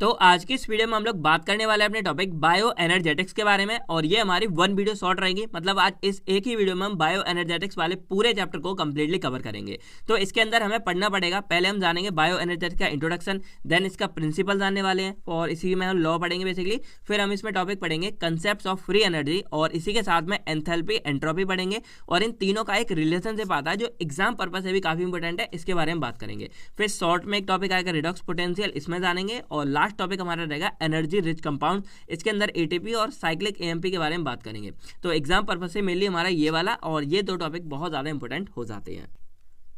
तो आज की इस वीडियो में हम लोग बात करने वाले हैं अपने टॉपिक बायो एनर्जेटिक्स के बारे में, और ये हमारी वन वीडियो शॉर्ट रहेगी। मतलब आज इस एक ही वीडियो में हम बायो एनर्जेटिक्स वाले पूरे चैप्टर को कंप्लीटली कवर करेंगे। तो इसके अंदर हमें पढ़ना पड़ेगा, पहले हम जानेंगे बायो एनर्जेटिक्स का इंट्रोडक्शन, देन इसका प्रिंसिपल जानने वाले हैं और इसी में हम लॉ पढ़ेंगे बेसिकली। फिर हम इसमें टॉपिक पढ़ेंगे कंसेप्ट ऑफ फ्री एनर्जी और इसी के साथ में एंथैल्पी एंट्रोपी पढ़ेंगे, और इन तीनों का एक रिलेशनशिप आता है जो एग्जाम पर्पज से भी काफी इंपॉर्टेंट है, इसके बारे में बात करेंगे। फिर शॉर्ट में एक टॉपिक आएगा रिडॉक्स पोटेंशियल, इसमें जानेंगे, और लास्ट टॉपिक हमारा रहेगा एनर्जी रिच कंपाउंड, इसके अंदर एटीपी और साइक्लिक एएमपी के बारे में बात करेंगे। तो एग्जाम पर्पज से मेनली हमारा ये वाला और ये दो टॉपिक बहुत ज्यादा इंपॉर्टेंट हो जाते हैं।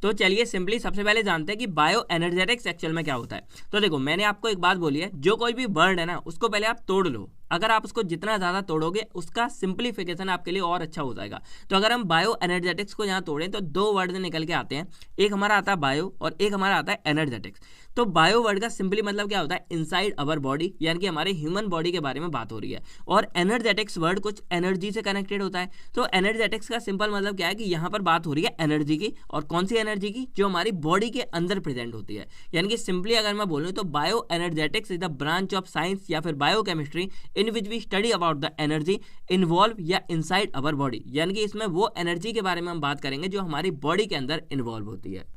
तो चलिए सिंपली सबसे पहले जानते हैं कि बायो एनर्जेटिक्स एक्चुअल में क्या होता है। तो देखो, मैंने आपको एक बात बोली है, जो कोई भी वर्ड है ना उसको पहले आप तोड़ लो। अगर आप उसको जितना ज़्यादा तोड़ोगे उसका सिंप्लीफिकेशन आपके लिए और अच्छा हो जाएगा। तो अगर हम बायो एनर्जेटिक्स को यहाँ तोड़ें तो दो वर्ड निकल के आते हैं, एक हमारा आता है बायो और एक हमारा आता है एनर्जेटिक्स। तो बायो वर्ड का सिंपली मतलब क्या होता है, इनसाइड अवर बॉडी, यानी कि हमारे ह्यूमन बॉडी के बारे में बात हो रही है। और एनर्जेटिक्स वर्ड कुछ एनर्जी से कनेक्टेड होता है। तो एनर्जेटिक्स का सिंपल मतलब क्या है कि यहाँ पर बात हो रही है एनर्जी की, और कौन सी एनर्जी की, जो हमारी बॉडी के अंदर प्रेजेंट होती है। यानी कि सिंपली अगर मैं बोलूँ तो bio energetics is the branch of science या फिर biochemistry in which we study about the energy involve या इनसाइड अवर बॉडी। यानी कि इसमें वो एनर्जी के बारे में हम बात करेंगे जो हमारी बॉडी के अंदर इन्वॉल्व होती है।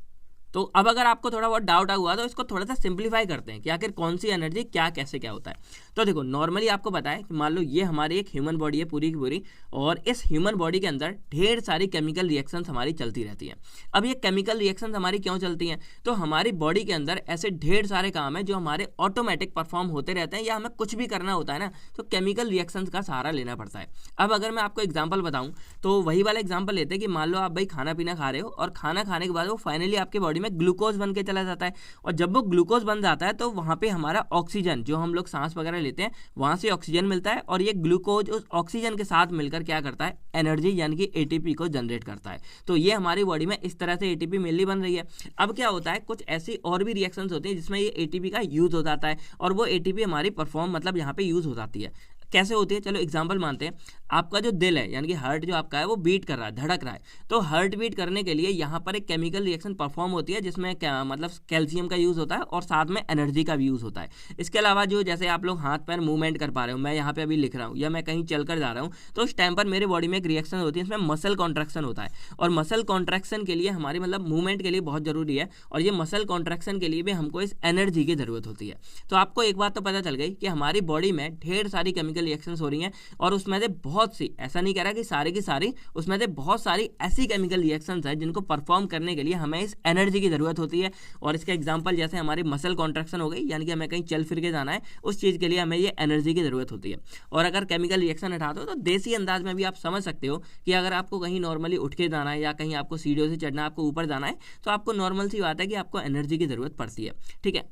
तो अब अगर आपको थोड़ा बहुत डाउट हुआ तो इसको थोड़ा सा सिंप्लीफाई करते हैं कि आखिर कौन सी एनर्जी क्या कैसे क्या होता है। तो देखो, नॉर्मली आपको पता है कि मान लो ये हमारी एक ह्यूमन बॉडी है पूरी की पूरी, और इस ह्यूमन बॉडी के अंदर ढेर सारी केमिकल रिएक्शंस हमारी चलती रहती हैं। अब ये केमिकल रिएक्शंस हमारी क्यों चलती हैं, तो हमारी बॉडी के अंदर ऐसे ढेर सारे काम है जो हमारे ऑटोमेटिक परफॉर्म होते रहते हैं, या हमें कुछ भी करना होता है ना तो केमिकल रिएक्शंस का सहारा लेना पड़ता है। अब अगर मैं आपको एग्जाम्पल बताऊं तो वही वाला एग्जाम्पल लेते हैं कि मान लो आप भाई खाना पीना खा रहे हो, और खाना खाने के बाद वो फाइनली आपकी बॉडी में ग्लूकोज बन के चला जाता है, और जब वो ग्लूकोज बन जाता है तो वहां पे हमारा ऑक्सीजन, जो हम लोग सांस वगैरह लेते हैं, वहां से ऑक्सीजन मिलता है, और ये ग्लूकोज उस ऑक्सीजन के साथ मिलकर क्या करता है, एनर्जी यानी कि एटीपी को जनरेट करता है। तो ये हमारी बॉडी में इस तरह से एटीपी मेनली बन रही है। अब क्या होता है, कुछ ऐसी और भी रिएक्शंस होती हैं जिसमें ये एटीपी का यूज हो जाता है, और वो एटीपी हमारी परफॉर्म मतलब यहाँ पे यूज हो जाती है। कैसे होती है, चलो एग्जांपल मानते हैं। आपका जो दिल है यानी कि हार्ट जो आपका है वो बीट कर रहा है, धड़क रहा है, तो हार्ट बीट करने के लिए यहाँ पर एक केमिकल रिएक्शन परफॉर्म होती है जिसमें क्या मतलब कैल्शियम का यूज़ होता है और साथ में एनर्जी का भी यूज़ होता है। इसके अलावा जो जैसे आप लोग हाथ पैर मूवमेंट कर पा रहे हो, मैं यहाँ पे अभी लिख रहा हूँ या मैं कहीं चल कर जा रहा हूँ, तो उस टाइम पर मेरे बॉडी में एक रिएक्शन होती है, इसमें मसल कॉन्ट्रैक्शन होता है, और मसल कॉन्ट्रैक्शन के लिए हमारी मतलब मूवमेंट के लिए बहुत जरूरी है, और ये मसल कॉन्ट्रैक्शन के लिए भी हमको इस एनर्जी की जरूरत होती है। तो आपको एक बात तो पता चल गई कि हमारी बॉडी में ढेर सारी केमिकल रिएक्शन हो रही हैं, और उसमें से बहुत सी, ऐसा नहीं कह रहा कि सारी की सारी, उसमें से बहुत सारी ऐसी केमिकल रिएक्शंस हैं जिनको परफॉर्म करने के लिए हमें इस एनर्जी की जरूरत होती है। और इसका एग्जांपल जैसे हमारी मसल कॉन्ट्रैक्शन हो गई, यानी कि हमें कहीं चल फिर के जाना है, उस चीज़ के लिए हमें ये एनर्जी की जरूरत होती है। और अगर केमिकल रिएक्शन हटा दो तो देसी अंदाज में भी आप समझ सकते हो कि अगर आपको कहीं नॉर्मली उठ के जाना है या कहीं आपको सीढ़ियों से चढ़ना है, आपको ऊपर जाना है, तो आपको नॉर्मल सी बात है कि आपको एनर्जी की जरूरत पड़ती है। ठीक है,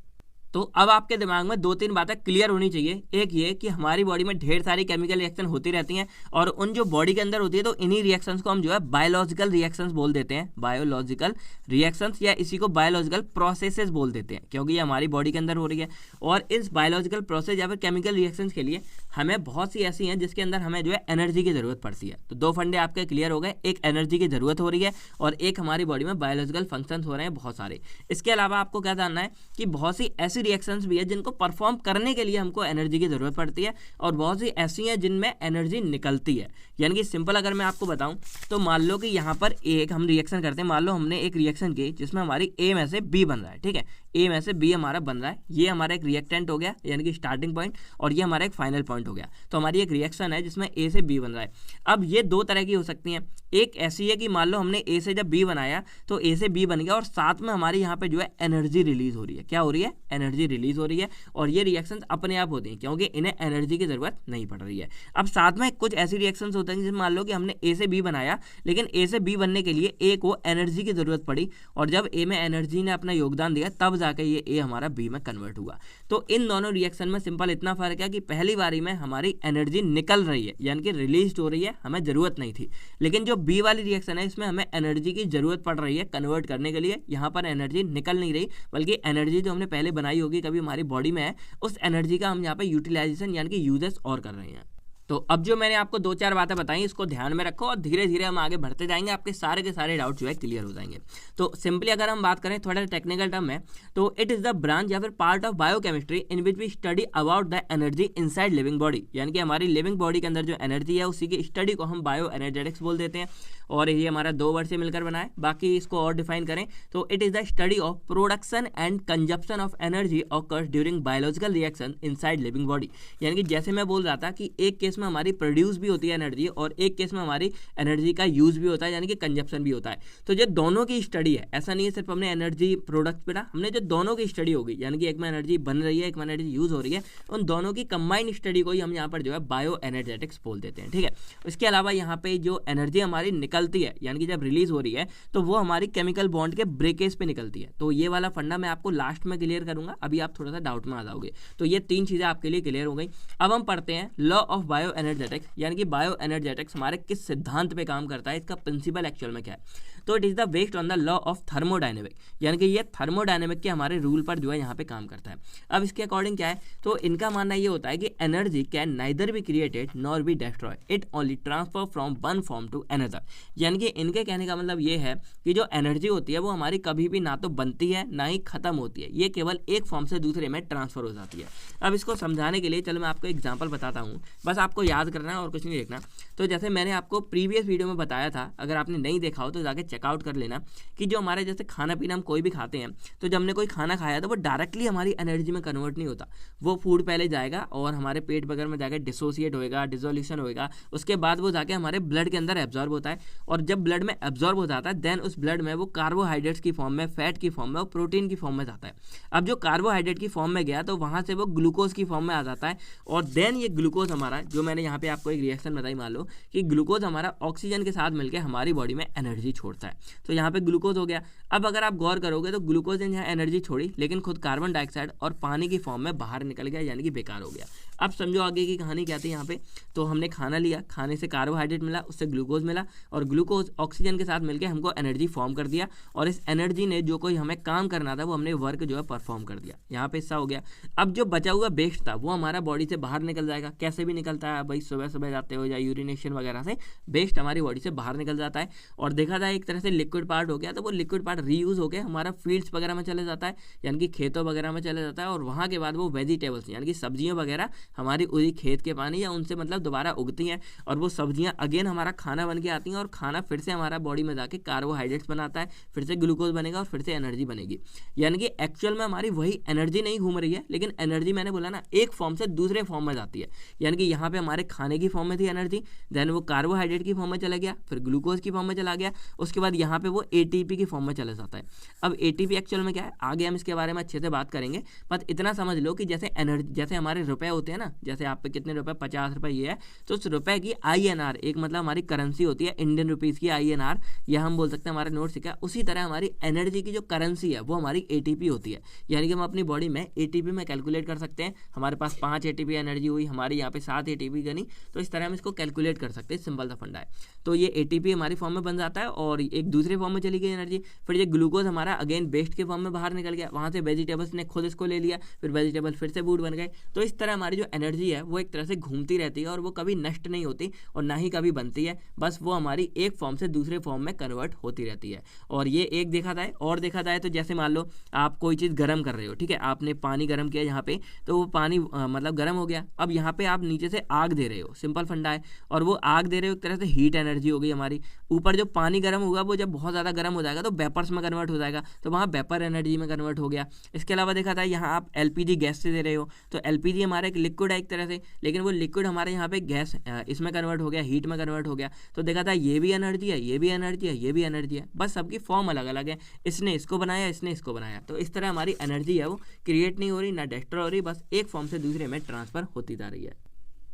तो अब आपके दिमाग में दो तीन बातें क्लियर होनी चाहिए। एक ये कि हमारी बॉडी में ढेर सारी केमिकल रिएक्शन होती रहती हैं, और उन जो बॉडी के अंदर होती है तो इन्हीं रिएक्शंस को हम जो है बायोलॉजिकल रिएक्शंस बोल देते हैं, बायोलॉजिकल रिएक्शंस, या इसी को बायोलॉजिकल प्रोसेसेस बोल देते हैं, क्योंकि ये हमारी बॉडी के अंदर हो रही है। और इस बायोलॉजिकल प्रोसेस या फिर केमिकल रिएक्शंस के लिए हमें बहुत सी ऐसी हैं जिसके अंदर हमें जो है एनर्जी की जरूरत पड़ती है। तो दो फंडे आपके क्लियर हो गए, एक एनर्जी की जरूरत हो रही है और एक हमारी बॉडी में बायोलॉजिकल फंक्शन हो रहे हैं बहुत सारे। इसके अलावा आपको क्या जानना है कि बहुत सी ऐसी रिएक्शंस भी है जिनको परफॉर्म करने के लिए हमको एनर्जी की जरूरत पड़ती है, और बहुत सी ऐसी हैं जिनमें एनर्जी निकलती है। यानी कि सिंपल अगर मैं आपको बताऊं तो मान लो कि यहाँ पर एक हम रिएक्शन करते हैं, मान लो हमने एक रिएक्शन की जिसमें हमारी ए में से बी बन रहा है। ठीक है, ए में से बी हमारा बन रहा है, ये हमारा एक रिएक्टेंट हो गया यानी कि स्टार्टिंग पॉइंट, और ये हमारा एक फाइनल पॉइंट हो गया। तो हमारी एक रिएक्शन है जिसमें ए से बी बन रहा है। अब ये दो तरह की हो सकती हैं। एक ऐसी है कि मान लो हमने ए से जब बी बनाया तो ए से बी बन गया, और साथ में हमारी यहाँ पे जो है एनर्जी रिलीज हो रही है। क्या हो रही है, एनर्जी रिलीज हो रही है, और ये रिएक्शंस अपने आप होती हैं क्योंकि इन्हें एनर्जी की जरूरत नहीं पड़ रही है। अब साथ में कुछ ऐसी रिएक्शंस होते हैं जिसमें मान लो कि हमने ए से बी बनाया, लेकिन ए से बी बनने के लिए ए को एनर्जी की जरूरत पड़ी, और जब ए में एनर्जी ने अपना योगदान दिया तब जाकर ये ए हमारा बी में कन्वर्ट हुआ। तो इन दोनों रिएक्शन में सिंपल इतना फर्क है कि पहली बारी में हमारी एनर्जी निकल रही है यानी कि रिलीज हो रही है, हमें जरूरत नहीं थी, लेकिन जो बी वाली रिएक्शन है इसमें हमें एनर्जी की जरूरत पड़ रही है कन्वर्ट करने के लिए। यहाँ पर एनर्जी निकल नहीं रही, बल्कि एनर्जी जो हमने पहले बनाई होगी कभी हमारी बॉडी में है, उस एनर्जी का हम यहाँ पे यूटिलाइजेशन यानी कि यूजेस और कर रहे हैं। तो अब जो मैंने आपको 2-4 बातें बताई इसको ध्यान में रखो और धीरे धीरे हम आगे बढ़ते जाएंगे, आपके सारे के सारे डाउट जो है क्लियर हो जाएंगे। तो सिंपली अगर हम बात करें थोड़ा टेक्निकल टर्म में, तो इट इज द ब्रांच या फिर part of biochemistry in which we study about the energy inside living body, यानी कि हमारी लिविंग बॉडी के अंदर जो एनर्जी है उसी की स्टडी को हम बायो एनर्जेटिक्स बोल देते हैं। और ये हमारा 2 वर्ड से मिलकर बना है। बाकी इसको और डिफाइन करें तो it is the study of production and consumption of energy occurs during biological reaction inside living body, यानी कि जैसे मैं बोल रहा था कि एक केस में हमारी प्रोड्यूस भी होती है एनर्जी और एक केस में हमारी एनर्जी का यूज भी होता है, यानी कि कंजप्शन भी होता है। तो जो दोनों की स्टडी है, ऐसा नहीं है सिर्फ हमने एनर्जी प्रोडक्ट पढ़ा, हमने जो दोनों की स्टडी होगी, यानी कि एक में एनर्जी बन रही है एक में एनर्जी यूज हो रही है, उन दोनों की कंबाइंड स्टडी को ही हम यहाँ पर जो है बायो एनर्जेटिक्स बोल देते हैं। ठीक है, इसके अलावा यहाँ पे जो एनर्जी हमारी निकलती है, यानी कि जब रिलीज हो रही है तो वो हमारी केमिकल बॉन्ड के ब्रेकेज पे निकलती है। तो ये वाला फंडा मैं आपको लास्ट में क्लियर करूंगा, अभी आप थोड़ा सा डाउट में आ जाओगे। तो ये 3 चीजें आपके लिए क्लियर हो गई। अब हम पढ़ते हैं लॉ ऑफ बायो एनर्जेटिक्स, यानी कि बायो एनर्जेटिक्स हमारे किस सिद्धांत पे काम करता है, इसका प्रिंसिपल एक्चुअल में क्या है। तो it is the based on the law of thermodynamic, यानी कि ये थर्मोडायनेमिक के हमारे रूल पर जो है यहाँ पे काम करता है। अब इसके अकॉर्डिंग क्या है, तो इनका मानना ये होता है कि energy can neither be created nor be destroy, it only transfer from one form to another, यानी कि इनके कहने का मतलब ये है कि जो एनर्जी होती है वो हमारी कभी भी ना तो बनती है ना ही खत्म होती है, ये केवल एक फॉर्म से दूसरे में ट्रांसफर हो जाती है। अब इसको समझाने के लिए चलो मैं आपको एग्जांपल बताता हूँ, बस आपको याद करना है और कुछ नहीं देखना। तो जैसे मैंने आपको प्रीवियस वीडियो में बताया था, अगर आपने नहीं देखा हो तो जाके चेकआउट कर लेना, कि जो हमारे जैसे खाना पीना हम कोई भी खाते हैं, तो जब हमने कोई खाना खाया तो वो डायरेक्टली हमारी एनर्जी में कन्वर्ट नहीं होता, वो फूड पहले जाएगा और हमारे पेट वगैरह में जाकर डिसोसिएट होएगा, डिसोल्यूशन होएगा, उसके बाद वो जाके हमारे ब्लड के अंदर एब्जॉर्ब होता है, और जब ब्लड में एब्जॉर्ब हो जाता है देन उस ब्लड में वो कार्बोहाइड्रेट्स की फॉर्म में, फैट की फॉर्म में और प्रोटीन की फॉर्म में जाता है। अब जो कार्बोहाइड्रेट की फॉर्म में गया तो वहाँ से वो ग्लूकोज की फॉर्म में आ जाता है, और देन ये ग्लूकोज हमारा, जो मैंने यहाँ पे आपको एक रिएक्शन बताई, मान लो कि ग्लूकोज हमारा ऑक्सीजन के साथ मिलकर हमारी बॉडी में एनर्जी छोड़ता है, तो यहाँ पे ग्लूकोज हो गया। अब अगर आप गौर करोगे तो ग्लूकोज ने यहाँ एनर्जी छोड़ी लेकिन खुद कार्बन डाइऑक्साइड और पानी की फॉर्म में बाहर निकल गया, यानी कि बेकार हो गया। अब समझो आगे की कहानी क्या थी यहाँ पे, तो हमने खाना लिया, खाने से कार्बोहाइड्रेट मिला, उससे ग्लूकोज मिला, और ग्लूकोज ऑक्सीजन के साथ मिलकर हमको एनर्जी फॉर्म कर दिया, और इस एनर्जी ने जो कोई हमें काम करना था वो हमने वर्क जो है परफॉर्म कर दिया, यहाँ पे हिस्सा हो गया। अब जो बचा हुआ वेस्ट था वो हमारा बॉडी से बाहर निकल जाएगा, कैसे भी निकलता है भाई, सुबह सुबह जाते हो या यूरिनेशन वगैरह से वेस्ट हमारी बॉडी से बाहर निकल जाता है, और देखा जाए एक तरह से लिक्विड पार्ट हो गया, तो वो लिक्विड पार्ट रीयूज हो गया हमारा फील्ड्स वगैरह में चले जाता है, यानी कि खेतों वगैरह में चले जाता है, और वहाँ के बाद वो वेजिटेबल्स यानी कि सब्जियाँ वगैरह हमारी उसी खेत के पानी या उनसे मतलब दोबारा उगती हैं, और वो सब्जियां अगेन हमारा खाना बन के आती हैं, और खाना फिर से हमारा बॉडी में जाके कार्बोहाइड्रेट्स बनाता है, फिर से ग्लूकोज बनेगा और फिर से एनर्जी बनेगी। यानी कि एक्चुअल में हमारी वही एनर्जी नहीं घूम रही है, लेकिन एनर्जी मैंने बोला ना एक फॉर्म से दूसरे फॉर्म में जाती है, यानी कि यहाँ पे हमारे खाने की फॉर्म में थी एनर्जी, देन वो कार्बोहाइड्रेट की फॉर्म में चला गया, फिर ग्लूकोज की फॉर्म में चला गया, उसके बाद यहाँ पे वो एटीपी की फॉर्म में चला जाता है। अब एटीपी एक्चुअल में क्या है, आगे हम इसके बारे में अच्छे से बात करेंगे, बट इतना समझ लो कि जैसे एनर्जी, जैसे हमारे रुपए होते हैं ना, जैसे आप पे कितने रुपए, 50 रुपए ये है, तो उस रुपए की INR एक मतलब हमारी करेंसी होती है, इंडियन रुपीज की INR, या हम बोल सकते हैं हमारे नोट सिक्का, उसी तरह हमारी एनर्जी की जो करेंसी है वो हमारी ATP होती है, यानी कि हम अपनी बॉडी में ATP में कैलकुलेट कर सकते हैं। हमारे पास 5 ATP एनर्जी हुई, हमारी यहाँ पे 7 ATP गनी, तो इस तरह हम इसको कैलकुलेट कर सकते हैं, सिंपल सा फंडा है। तो ये ATP हमारी फॉर्म में बन जाता है और एक दूसरे फॉर्म में चली गई एनर्जी, फिर ये ग्लूकोज हमारा अगेन वेस्ट के फॉर्म में बाहर निकल गया, वहाँ से वेजिटेबल्स ने खुद इसको ले लिया, फिर वेजिटेबल फिर से फूड बन गए। तो इस तरह हमारी जो एनर्जी है वो एक तरह से घूमती रहती है और वो कभी नष्ट नहीं होती और ना ही कभी बनती है, बस वो हमारी एक फॉर्म से दूसरे फॉर्म में कन्वर्ट होती रहती है। और ये एक देखा जाए, और देखा जाए तो जैसे मान लो आप कोई चीज़ गर्म कर रहे हो, ठीक है, आपने पानी गर्म किया यहाँ पे, तो वो पानी मतलब गर्म हो गया, अब यहाँ पे आप नीचे से आग दे रहे हो, सिंपल फंडा है, और वो आग दे रहे हो एक तरह से हीट एनर्जी हो गई हमारी। ऊपर जो पानी गर्म होगा वो जब बहुत ज़्यादा गर्म हो जाएगा तो वेपर्स में कन्वर्ट हो जाएगा, तो वहाँ वेपर एनर्जी में कन्वर्ट हो गया। इसके अलावा देखा जाए यहाँ आप LPG गैस से दे रहे हो, तो LPG हमारा एक लिक्विड है एक तरह से, लेकिन वो लिक्विड हमारे यहाँ पे गैस इसमें कन्वर्ट हो गया, हीट में कन्वर्ट हो गया, तो देखा था ये भी एनर्जी है, ये भी एनर्जी है, ये भी एनर्जी है, बस सबकी फॉर्म अलग अलग है, इसने इसको बनाया, इसने इसको बनाया। तो इस तरह हमारी एनर्जी है वो क्रिएट नहीं हो रही ना डिस्ट्रॉय हो रही, बस एक फॉर्म से दूसरे में ट्रांसफर होती जा रही है।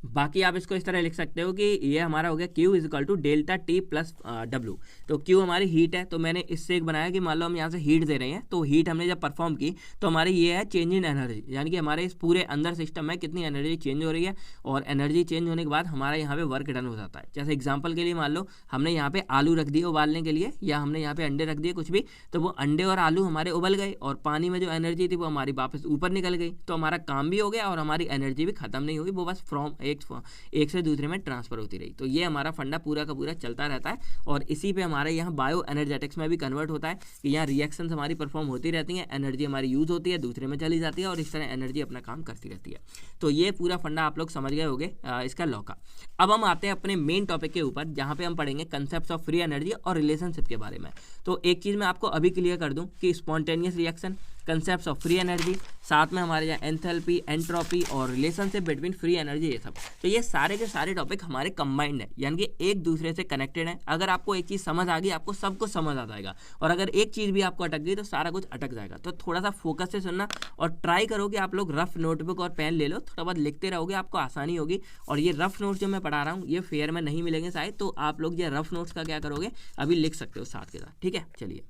बाकी आप इसको इस तरह लिख सकते हो कि ये हमारा हो गया Q is equal to delta T plus W। तो Q हमारी हीट है, तो मैंने इससे एक बनाया कि मान लो हम यहाँ से हीट दे रहे हैं, तो हीट हमने जब परफॉर्म की तो हमारी ये है चेंज इन एनर्जी, यानी कि हमारे इस पूरे अंदर सिस्टम में कितनी एनर्जी चेंज हो रही है, और एनर्जी चेंज होने के बाद हमारा यहाँ पे वर्क डन हो जाता है। जैसे एग्जाम्पल के लिए मान लो हमने यहाँ पे आलू रख दिए उबालने के लिए, या हमने यहाँ पे अंडे रख दिए कुछ भी, तो वो अंडे और आलू हमारे उबल गए और पानी में जो एनर्जी थी वो हमारी वापस ऊपर निकल गई, तो हमारा काम भी हो गया और हमारी एनर्जी भी खत्म नहीं हुई, वो बस फ्रॉम एक से दूसरे में ट्रांसफर होती रही। तो ये हमारा फंडा पूरा का पूरा चलता रहता है और इसी पे हमारे यहाँ बायो एनर्जेटिक्स में भी कन्वर्ट होता है कि यहाँ रिएक्शंस हमारी परफॉर्म होती रहती हैं, एनर्जी हमारी यूज़ होती है, दूसरे में चली जाती है और इस तरह एनर्जी अपना काम करती रहती है। तो ये पूरा फंडा आप लोग समझ गए होंगे इसका लॉ का। अब हम आते हैं अपने मेन टॉपिक के ऊपर, जहाँ पे हम पढ़ेंगे कंसेप्ट ऑफ फ्री एनर्जी और रिलेशनशिप के बारे में। तो एक चीज़ मैं आपको अभी क्लियर कर दूं कि spontaneous reaction, concept of free energy, साथ में हमारे यहाँ एंथैल्पी, एंट्रोपी और रिलेशनशिप बिटवीन फ्री एनर्जी, ये सब, तो ये सारे के सारे टॉपिक हमारे कंबाइंड है, यानी कि एक दूसरे से कनेक्टेड है। अगर आपको एक चीज़ समझ आ गई, आपको सब कुछ समझ आ जाएगा, और अगर एक चीज़ भी आपको अटक गई तो सारा कुछ अटक जाएगा। तो थोड़ा सा फोकस से सुनना और ट्राई करो कि आप लोग रफ नोटबुक और पेन ले लो, थोड़ा बहुत लिखते रहोगे, आपको आसानी होगी। और ये रफ नोट्स जो मैं पढ़ा रहा हूँ ये फेयर में नहीं मिलेंगे शायद, तो आप लोग ये रफ नोट्स का क्या करोगे, अभी लिख सकते हो साथ के साथ, ठीक है। चलिए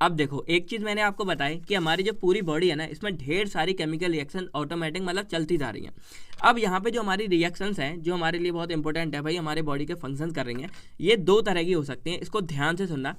अब देखो, एक चीज़ मैंने आपको बताई कि हमारी जो पूरी बॉडी है ना, इसमें ढेर सारी केमिकल रिएक्शन ऑटोमेटिक मतलब चलती जा रही हैं। अब यहाँ पे जो हमारी रिएक्शंस हैं, जो हमारे लिए बहुत इंपॉर्टेंट है भाई, हमारे बॉडी के फंक्शन कर रही हैं, ये दो तरह की हो सकती हैं। इसको ध्यान से सुनना।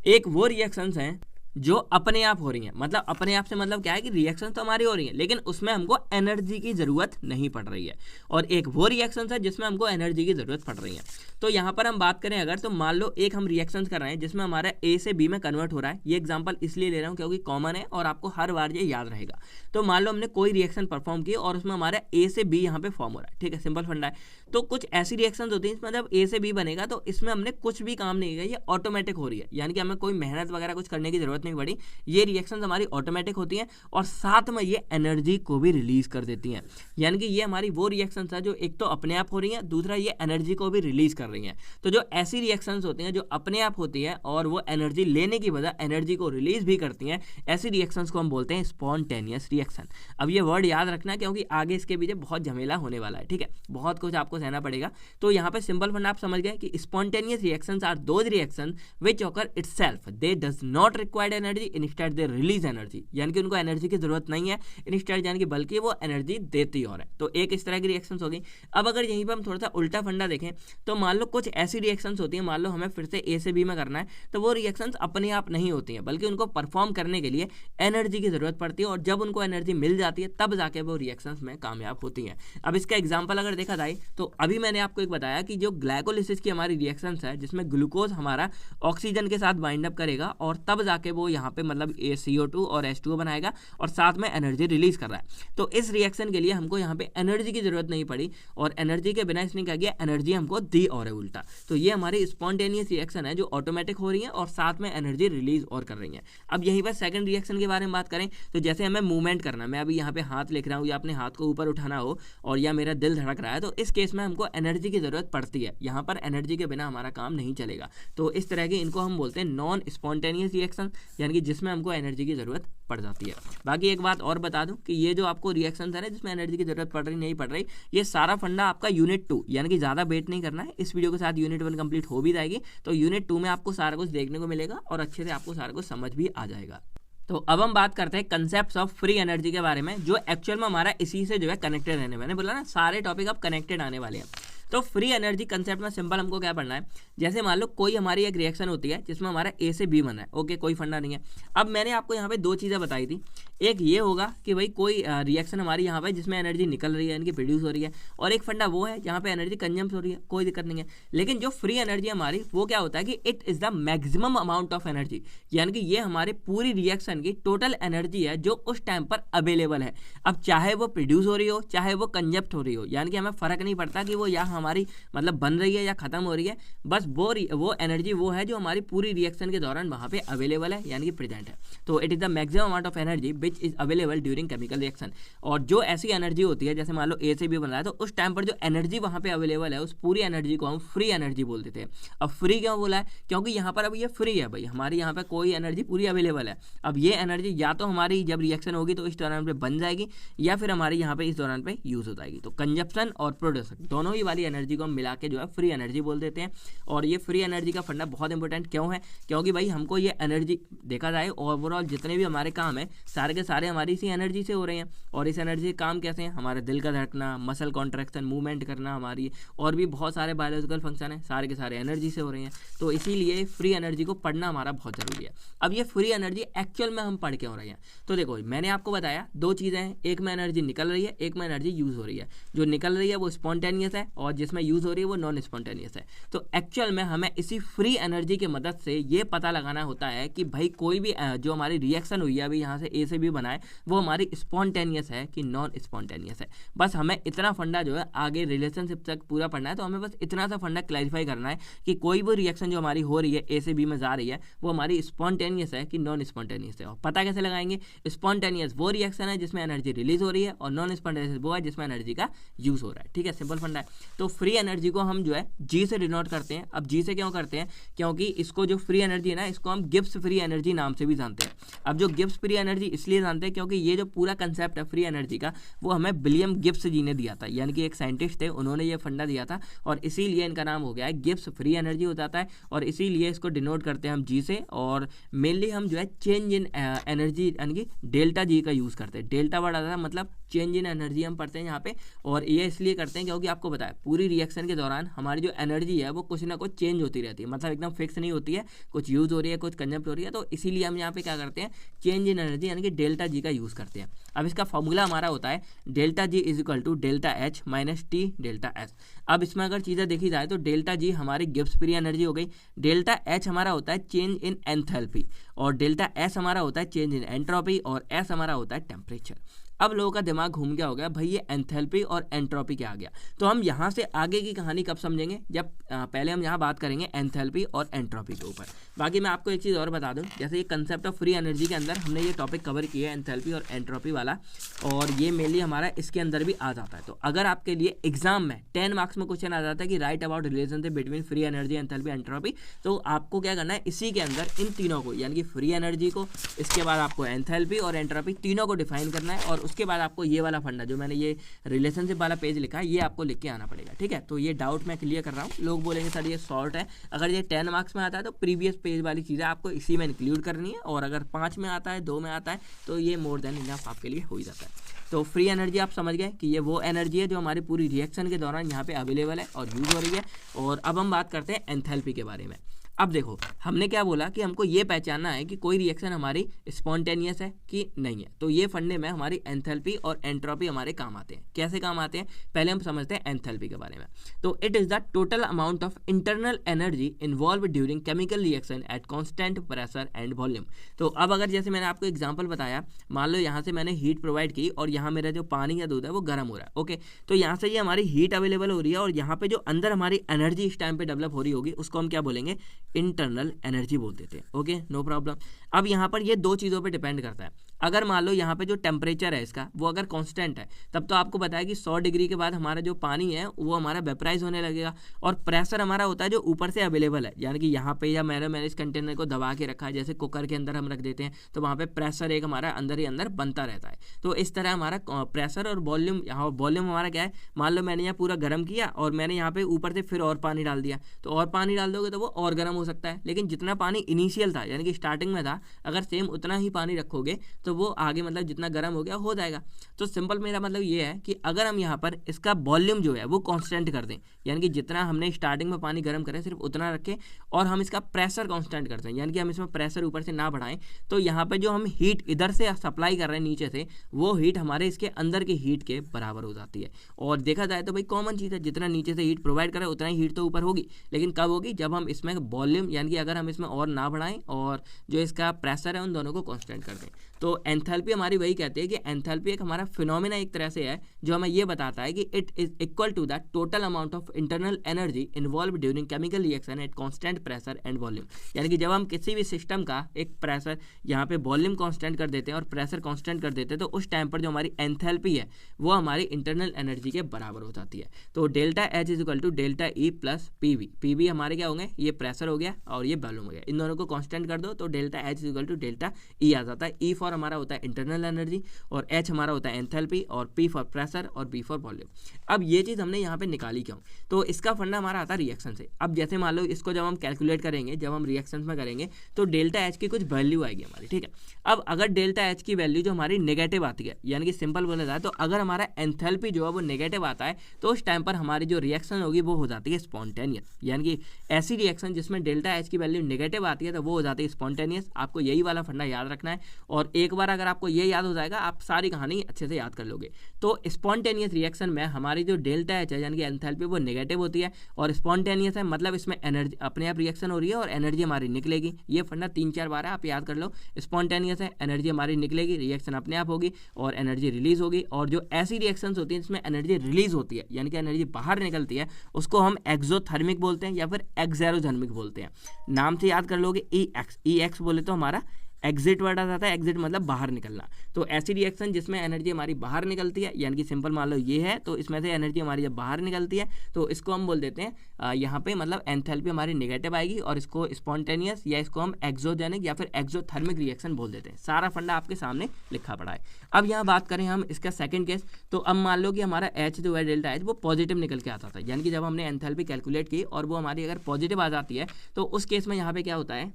एक वो रिएक्शंस हैं जो अपने आप हो रही हैं, मतलब अपने आप से मतलब क्या है कि रिएक्शन तो हमारी हो रही है लेकिन उसमें हमको एनर्जी की ज़रूरत नहीं पड़ रही है। और एक वो रिएक्शन है जिसमें हमको एनर्जी की ज़रूरत पड़ रही है। तो यहाँ पर हम बात करें अगर, तो मान लो एक हम रिएक्शन कर रहे हैं जिसमें हमारा ए से बी में कन्वर्ट हो रहा है। ये एग्जाम्पल इसलिए ले रहा हूँ क्योंकि कॉमन है और आपको हर बार ये याद रहेगा। तो मान लो हमने कोई रिएक्शन परफॉर्म की और उसमें हमारा ए से बी यहाँ पे फॉर्म हो रहा है, ठीक है, सिंपल फंडा है। तो कुछ ऐसी रिएक्शंस होती हैं मतलब ए से बी बनेगा तो इसमें हमने कुछ भी काम नहीं किया, ये ऑटोमेटिक हो रही है, यानी कि हमें कोई मेहनत वगैरह कुछ करने की जरूरत नहीं पड़ी। ये रिएक्शंस हमारी ऑटोमेटिक होती हैं और साथ में ये एनर्जी को भी रिलीज कर देती हैं। यानी कि ये हमारी वो रिएक्शंस है जो एक तो अपने आप हो रही हैं, दूसरा ये एनर्जी को भी रिलीज कर रही हैं। तो जो ऐसी रिएक्शंस होती हैं जो अपने आप होती हैं और वो एनर्जी लेने की वजह एनर्जी को रिलीज भी करती हैं, ऐसी रिएक्शंस को हम बोलते हैं स्पॉन्टेनियस रिएक्शन। अब ये वर्ड याद रखना क्योंकि आगे इसके पीछे बहुत झमेला होने वाला है, ठीक है, बहुत कुछ आपको सहना पड़ेगा। तो यहाँ पे सिंपल फंडा आप समझ गए कि spontaneous reactions are those reaction which occur itself, they does not required energy, instead they release energy, यानी कि उनको एनर्जी की जरूरत नहीं है इंस्टेड, यानी कि बल्कि वो एनर्जी देती और है। तो एक इस तरह की रिएक्शंस होगी। अब अगर यहीं पर हम थोड़ा सा उल्टा फंडा देखें तो मान लो कुछ ऐसी रिएक्शंस होती हैं, मान लो हमें फिर से ए से बी में करना है, तो वो रिएक्शंस अपने आप नहीं होती हैं बल्कि उनको परफॉर्म करने के लिए एनर्जी की जरूरत पड़ती है और जब उनको एनर्जी मिल जाती है तब जाके वो रिएक्शंस में कामयाब होती हैं। अब इसका एग्जांपल अगर देखा जाए तो अभी मैंने आपको एक बताया कि जो ग्लाइकोलिसिस की हमारी रिएक्शंस है जिसमें ग्लूकोज हमारा ऑक्सीजन के साथ बाइंड अप करेगा और तब जाके वो यहाँ पे मतलब CO2 और H2O बनाएगा और साथ में एनर्जी रिलीज कर रहा है। तो इस रिएक्शन के लिए हमको यहाँ पे एनर्जी की जरूरत नहीं पड़ी और एनर्जी के बिना इसने क्या किया, एनर्जी हमको दी और है उल्टा। तो ये हमारी स्पॉन्टेनियस रिएक्शन है जो ऑटोमेटिक हो रही है और साथ में एनर्जी रिलीज और कर रही है। अब यहीं पर सेकंड रिएक्शन के बारे में बात करें तो जैसे हमें मूवमेंट करना, मैं अभी यहाँ पे हाथ लिख रहा हूँ या अपने हाथ को ऊपर उठाना हो और या मेरा दिल धड़क रहा है, तो इस केस में हमको एनर्जी की जरूरत पड़ती है। यहाँ पर एनर्जी के बिना हमारा काम नहीं चलेगा। तो इस तरह की इनको हम बोलते हैं नॉन स्पॉन्टेनियस रिएक्शन, यानी कि जिसमें हमको एनर्जी की जरूरत पड़ जाती है। बाकी एक बात और बता दूं कि ये जो आपको रिएक्शन है ना जिसमें एनर्जी की जरूरत पड़ रही नहीं पड़ रही, ये सारा फंडा आपका यूनिट 2, यानी कि ज़्यादा वेट नहीं करना है, इस वीडियो के साथ यूनिट 1 कंप्लीट हो भी जाएगी। तो यूनिट 2 में आपको सारा कुछ देखने को मिलेगा और अच्छे से आपको सारा कुछ समझ भी आ जाएगा। तो अब हम बात करते हैं कंसेप्ट्स ऑफ फ्री एनर्जी के बारे में, जो एक्चुअल में हमारा इसी से जो है कनेक्टेड रहने, मैंने बोला ना सारे टॉपिक अब कनेक्टेड आने वाले हैं। तो फ्री एनर्जी कंसेप्ट में सिंपल हमको क्या पढ़ना है, जैसे मान लो कोई हमारी एक रिएक्शन होती है जिसमें हमारा ए से बी बना है, ओके, कोई फंडा नहीं है। अब मैंने आपको यहाँ पे दो चीज़ें बताई थी, एक ये होगा कि भाई कोई रिएक्शन हमारी यहाँ पे जिसमें एनर्जी निकल रही है, यानी कि प्रोड्यूस हो रही है, और एक फंडा वो है जहाँ पे एनर्जी कंज्यूम हो रही है, कोई दिक्कत नहीं है। लेकिन जो फ्री एनर्जी हमारी वो क्या होता है कि it is the maximum amount of energy, यानी कि ये हमारे पूरी रिएक्शन की टोटल एनर्जी है जो उस टाइम पर अवेलेबल है। अब चाहे वो प्रोड्यूस हो रही हो चाहे वो कंजप्ट हो रही हो, यानी कि हमें फ़र्क नहीं पड़ता कि वो यहाँ हमारी मतलब बन रही है या खत्म हो रही है, बस वो एनर्जी वो है जो हमारी पूरी रिएक्शन के दौरान वहाँ पे अवेलेबल है, यानी कि प्रेजेंट है। तो it is the maximum amount of energy which is available during chemical reaction. और जो ऐसी एनर्जी होती है जैसे मान लो ए से बी बन रहा है, तो उस टाइम पर जो एनर्जी वहाँ पे अवेलेबल है उस पूरी एनर्जी को हम फ्री एनर्जी बोलते थे। अब फ्री क्यों बोला है, क्योंकि यहाँ पर अब ये फ्री है भाई, हमारी यहाँ पर कोई एनर्जी पूरी अवेलेबल है। अब ये एनर्जी या तो हमारी जब रिएक्शन होगी तो इस दौरान पे बन जाएगी या फिर हमारी यहाँ पे इस दौरान पे यूज हो जाएगी। तो कंजप्शन और प्रोडक्शन दोनों ही वाली एनर्जी को हम मिला के जो है फ्री एनर्जी बोल देते हैं। और ये फ्री एनर्जी का फंडा बहुत इंपॉर्टेंट क्यों है, क्योंकि भाई हमको ये एनर्जी देखा जाए ओवरऑल जितने भी हमारे काम है सारे के सारे हमारी इसी एनर्जी से हो रहे हैं। और इस एनर्जी के काम कैसे हैं, हमारे दिल का धड़कना, मसल कॉन्ट्रैक्शन, मूवमेंट करना, हमारी और भी बहुत सारे बायोलॉजिकल फंक्शन है, सारे के सारे एनर्जी से हो रहे हैं। तो इसीलिए फ्री एनर्जी को पढ़ना हमारा बहुत ज़रूरी है। अब ये फ्री एनर्जी एक्चुअल में हम पढ़ के हो रहे हैं। तो देखो मैंने आपको बताया दो चीज़ें हैं, एक में एनर्जी निकल रही है, एक में एनर्जी यूज़ हो रही है। जो निकल रही है वो स्पॉन्टेनियस है और जिसमें यूज़ हो रही है वो नॉन स्पॉन्टेनियस है। तो एक्चुअल में हमें इसी फ्री एनर्जी की मदद से ये पता लगाना होता है कि भाई कोई भी जो हमारी रिएक्शन हुई है अभी यहाँ से ए से बी बनाए वो हमारी स्पॉन्टेनियस है कि नॉन स्पॉन्टेनियस है। बस हमें इतना फंडा जो है आगे रिलेशनशिप तक पूरा पढ़ना है। तो हमें बस इतना सा फंडा क्लैरिफाई करना है कि कोई भी रिएक्शन जो हमारी हो रही है ए से बी में जा रही है वो हमारी स्पॉन्टेनियस है कि नॉन स्पॉन्टेनियस है। और पता कैसे लगाएंगे, स्पॉन्टेनियस वो रिएक्शन है जिसमें एनर्जी रिलीज हो रही है और नॉन स्पॉन्टेनियस वो है जिसमें एनर्जी का यूज हो रहा है। ठीक है, सिंपल फंडा है। तो फ्री एनर्जी को हम जो है जी से डिनोट करते हैं। अब जी से क्यों करते हैं, क्योंकि इसको जो फ्री एनर्जी है ना इसको हम गिब्स फ्री एनर्जी नाम से भी जानते हैं। अब जो गिब्स फ्री एनर्जी इसलिए जानते हैं क्योंकि ये जो पूरा कंसेप्ट है फ्री एनर्जी का वो हमें विलियम गिब्स जी ने दिया था, यानी कि एक साइंटिस्ट थे, उन्होंने ये फंडा दिया था और इसीलिए इनका नाम हो गया है गिब्स फ्री एनर्जी हो जाता है। और इसीलिए इसको डिनोट करते हैं हम जी से। और मेनली हम जो है चेंज इन एनर्जी यानी कि डेल्टा जी का यूज़ करते हैं। डेल्टा वर्ड आता है मतलब चेंज इन एनर्जी हम पढ़ते हैं यहाँ पे। और ये इसलिए करते हैं क्योंकि आपको बताया पूरी रिएक्शन के दौरान हमारी जो एनर्जी है वो कुछ ना कुछ चेंज होती रहती है, मतलब एकदम फिक्स नहीं होती है, कुछ यूज़ हो रही है, कुछ कंजप्ट हो रही है। तो इसीलिए हम यहाँ पे क्या करते हैं, चेंज इन एनर्जी यानी कि डेल्टा जी का यूज़ करते हैं। अब इसका फॉर्मूला हमारा होता है delta G is equal to delta H minus T delta S. अब इसमें अगर चीज़ें देखी जाए तो डेल्टा जी हमारी गिब्स फ्री एनर्जी हो गई, डेल्टा एच हमारा होता है चेंज इन एंथैल्पी और डेल्टा एस हमारा होता है चेंज इन एंट्रोपी और एस हमारा होता है टेम्परेचर। अब लोगों का दिमाग घूम गया हो गया भाई ये एंथैल्पी और एंट्रोपी क्या आ गया। तो हम यहाँ से आगे की कहानी कब समझेंगे, जब पहले हम यहाँ बात करेंगे एंथैल्पी और एंट्रोपी के ऊपर। बाकी मैं आपको एक चीज़ और बता दूँ, जैसे ये कंसेप्ट ऑफ फ्री एनर्जी के अंदर हमने ये टॉपिक कवर किया है एंथैल्पी और एंट्रोपी वाला, और ये मेनली हमारा इसके अंदर भी आ जाता है। तो अगर आपके लिए एग्जाम में 10 मार्क्स में क्वेश्चन आ जाता है कि right about relationship between free energy, enthalpy, entropy, तो आपको क्या करना है, इसी के अंदर इन तीनों को यानी कि फ्री एनर्जी को, इसके बाद आपको एंथैल्पी और एंट्रोपी तीनों को डिफाइन करना है। और उसके बाद आपको ये वाला फंडा जो मैंने ये रिलेशनशिप वाला पेज लिखा है ये आपको लिख के आना पड़ेगा। ठीक है, तो ये डाउट मैं क्लियर कर रहा हूँ। लोग बोलेंगे सर ये शॉर्ट है, अगर ये 10 मार्क्स में आता है तो प्रीवियस पेज वाली चीज़ें आपको इसी में इंक्लूड करनी है, और अगर 5 में आता है, 2 में आता है तो ये मोर देन इनफ आपके लिए हो ही जाता है। तो फ्री एनर्जी आप समझ गए कि ये वो एनर्जी है जो हमारी पूरी रिएक्शन के दौरान यहाँ पे अवेलेबल है और यूज़ हो रही है। और अब हम बात करते हैं एंथैल्पी के बारे में। अब देखो हमने क्या बोला कि हमको ये पहचानना है कि कोई रिएक्शन हमारी स्पॉन्टेनियस है कि नहीं है। तो ये फंडे में हमारी एंथैल्पी और एंट्रोपी हमारे काम आते हैं। कैसे काम आते हैं, पहले हम समझते हैं एंथैल्पी के बारे में। तो it is the total amount of internal energy involve during chemical reaction at constant pressure and volume. तो अब अगर जैसे मैंने आपको एग्जाम्पल बताया, मान लो यहाँ से मैंने हीट प्रोवाइड की और यहाँ मेरा जो पानी या दूध है वो गर्म हो रहा है। ओके, तो यहाँ से ये हमारी हीट अवेलेबल हो रही है और यहाँ पे जो अंदर हमारी एनर्जी इस टाइम पे डेवलप हो रही होगी उसको हम क्या बोलेंगे, इंटरनल एनर्जी बोल देते हैं। Okay, no problem. अब यहाँ पर ये दो चीज़ों पे डिपेंड करता है। अगर मान लो यहाँ पे जो टेम्परेचर है इसका वो अगर कांस्टेंट है, तब तो आपको बताया कि 100 डिग्री के बाद हमारा जो पानी है वो हमारा वेपराइज होने लगेगा। और प्रेशर हमारा होता है जो ऊपर से अवेलेबल है, यानी कि यहाँ पे या मैंने इस कंटेनर को दबा के रखा है, जैसे कुकर के अंदर हम रख देते हैं तो वहाँ पे प्रेशर एक हमारा अंदर ही अंदर बनता रहता है। तो इस तरह हमारा प्रेशर और वॉल्यूम, यहाँ वॉल्यूम हमारा क्या है, मान लो मैंने यहाँ पूरा गर्म किया और मैंने यहाँ पे ऊपर से फिर और पानी डाल दिया, तो और पानी डाल दोगे तो वो और गर्म हो सकता है। लेकिन जितना पानी इनिशियल था यानी कि स्टार्टिंग में था, अगर सेम उतना ही पानी रखोगे तो वो आगे मतलब जितना गर्म हो गया हो जाएगा। तो सिंपल मेरा मतलब ये है कि अगर हम यहाँ पर इसका वॉल्यूम जो है वो कांस्टेंट कर दें, यानी कि जितना हमने स्टार्टिंग में पानी गर्म करें सिर्फ उतना रखें, और हम इसका प्रेशर कांस्टेंट करते हैं, यानी कि हम इसमें प्रेशर ऊपर से ना बढ़ाएं, तो यहाँ पे जो हम हीट इधर से सप्लाई कर रहे हैं नीचे से, वो हीट हमारे इसके अंदर की हीट के बराबर हो जाती है। और देखा जाए तो भाई कॉमन चीज़ है, जितना नीचे से हीट प्रोवाइड करें उतना ही हीट तो ऊपर होगी, लेकिन कब होगी, जब हम इसमें वॉल्यूम यानी कि अगर हम इसमें और ना बढ़ाएं और जो इसका प्रेशर है उन दोनों को कांस्टेंट कर दें। तो एंथैल्पी हमारी वही कहते हैं कि एंथैल्पी एक हमारा फिनोमेना एक तरह से है जो हमें ये बताता है कि it is equal to the total amount of internal energy involve during chemical reaction at constant pressure and volume. यानी कि जब हम किसी भी सिस्टम का एक प्रेशर यहाँ पे वॉल्यूम कांस्टेंट कर देते हैं और प्रेशर कांस्टेंट कर देते हैं, तो उस टाइम पर जो हमारी एंथैल्पी है वो हमारी इंटरनल एनर्जी के बराबर हो जाती है। तो delta H is equal to delta E plus P V. P V हमारे क्या होंगे, ये प्रेशर हो गया और ये वॉल्यूम हो गया, इन दोनों को कांस्टेंट कर दो तो delta H equal to delta E आ जाता है। ई फॉर हमारा होता है इंटरनल एनर्जी और एच हमारा होता है एंथैल्पी और पी फॉर प्रेशर और बी फॉर वॉल्यूम। अब ये चीज़ हमने यहाँ पे निकाली क्यों, तो इसका फंडा हमारा आता है रिएक्शन से। अब जैसे मान लो इसको जब हम कैलकुलेट करेंगे, जब हम रिएक्शन में करेंगे तो डेल्टा एच की कुछ वैल्यू आएगी हमारी, ठीक है। अब अगर डेल्टा एच की वैल्यू जो हमारी नेगेटिव आती है, यानी कि सिंपल बोला जाए तो अगर हमारा एंथैल्पी जो है वो नेगेटिव आता है तो उस टाइम पर हमारी जो रिएक्शन होगी वो हो जाती है स्पॉन्टेनियस। यानी कि ऐसी रिएक्शन जिसमें डेल्टा एच की वैल्यू नेगेटिव आती है तो वो हो जाती है स्पॉन्टेनियस। आपको यही वाला फंडा याद रखना है और एक बार अगर आपको ये याद हो जाएगा आप सारी कहानी अच्छे से याद कर लोगे। तो स्पॉन्टेनियस रिएक्शन में हमारी जो डेल्टा एच है यानी कि एंथैल्पी वो नेगेटिव होती है और स्पॉन्टेनियस है मतलब इसमें एनर्जी अपने आप रिएक्शन हो रही है और एनर्जी हमारी निकलेगी। ये फंडा 3-4 बार है, आप याद कर लो। स्पॉन्टेनियस है, एनर्जी हमारी निकलेगी, रिएक्शन अपने आप होगी और एनर्जी रिलीज होगी। और जो ऐसी रिएक्शंस होती हैं जिसमें एनर्जी रिलीज होती है यानी कि एनर्जी बाहर निकलती है उसको हम एक्सोथर्मिक बोलते हैं या फिर एक्सेरोथर्मिक बोलते हैं। नाम से याद कर लोगे ई एक्स बोले तो हमारा एग्जिट वर्ड आ जाता है। एग्जिट मतलब बाहर निकलना। तो ऐसी रिएक्शन जिसमें एनर्जी हमारी बाहर निकलती है यानी कि सिंपल मान लो ये है तो इसमें से एनर्जी हमारी जब बाहर निकलती है तो इसको हम बोल देते हैं यहाँ पे मतलब एंथैल्पी हमारी नेगेटिव आएगी और इसको स्पॉन्टेनियस या इसको हम एक्सोजेनिक या फिर एक्सोथर्मिक रिएक्शन बोल देते हैं। सारा फंडा आपके सामने लिखा पड़ा है। अब यहाँ बात करें हम इसका सेकंड केस, तो अब मान लो कि हमारा एच जो है डेल्टा एच वो पॉजिटिव निकल के आता था, यानी कि जब हमने एंथैल्पी कैलकुलेट की और वो हमारी अगर पॉजिटिव आ जाती है तो उस केस में यहाँ पे क्या होता है।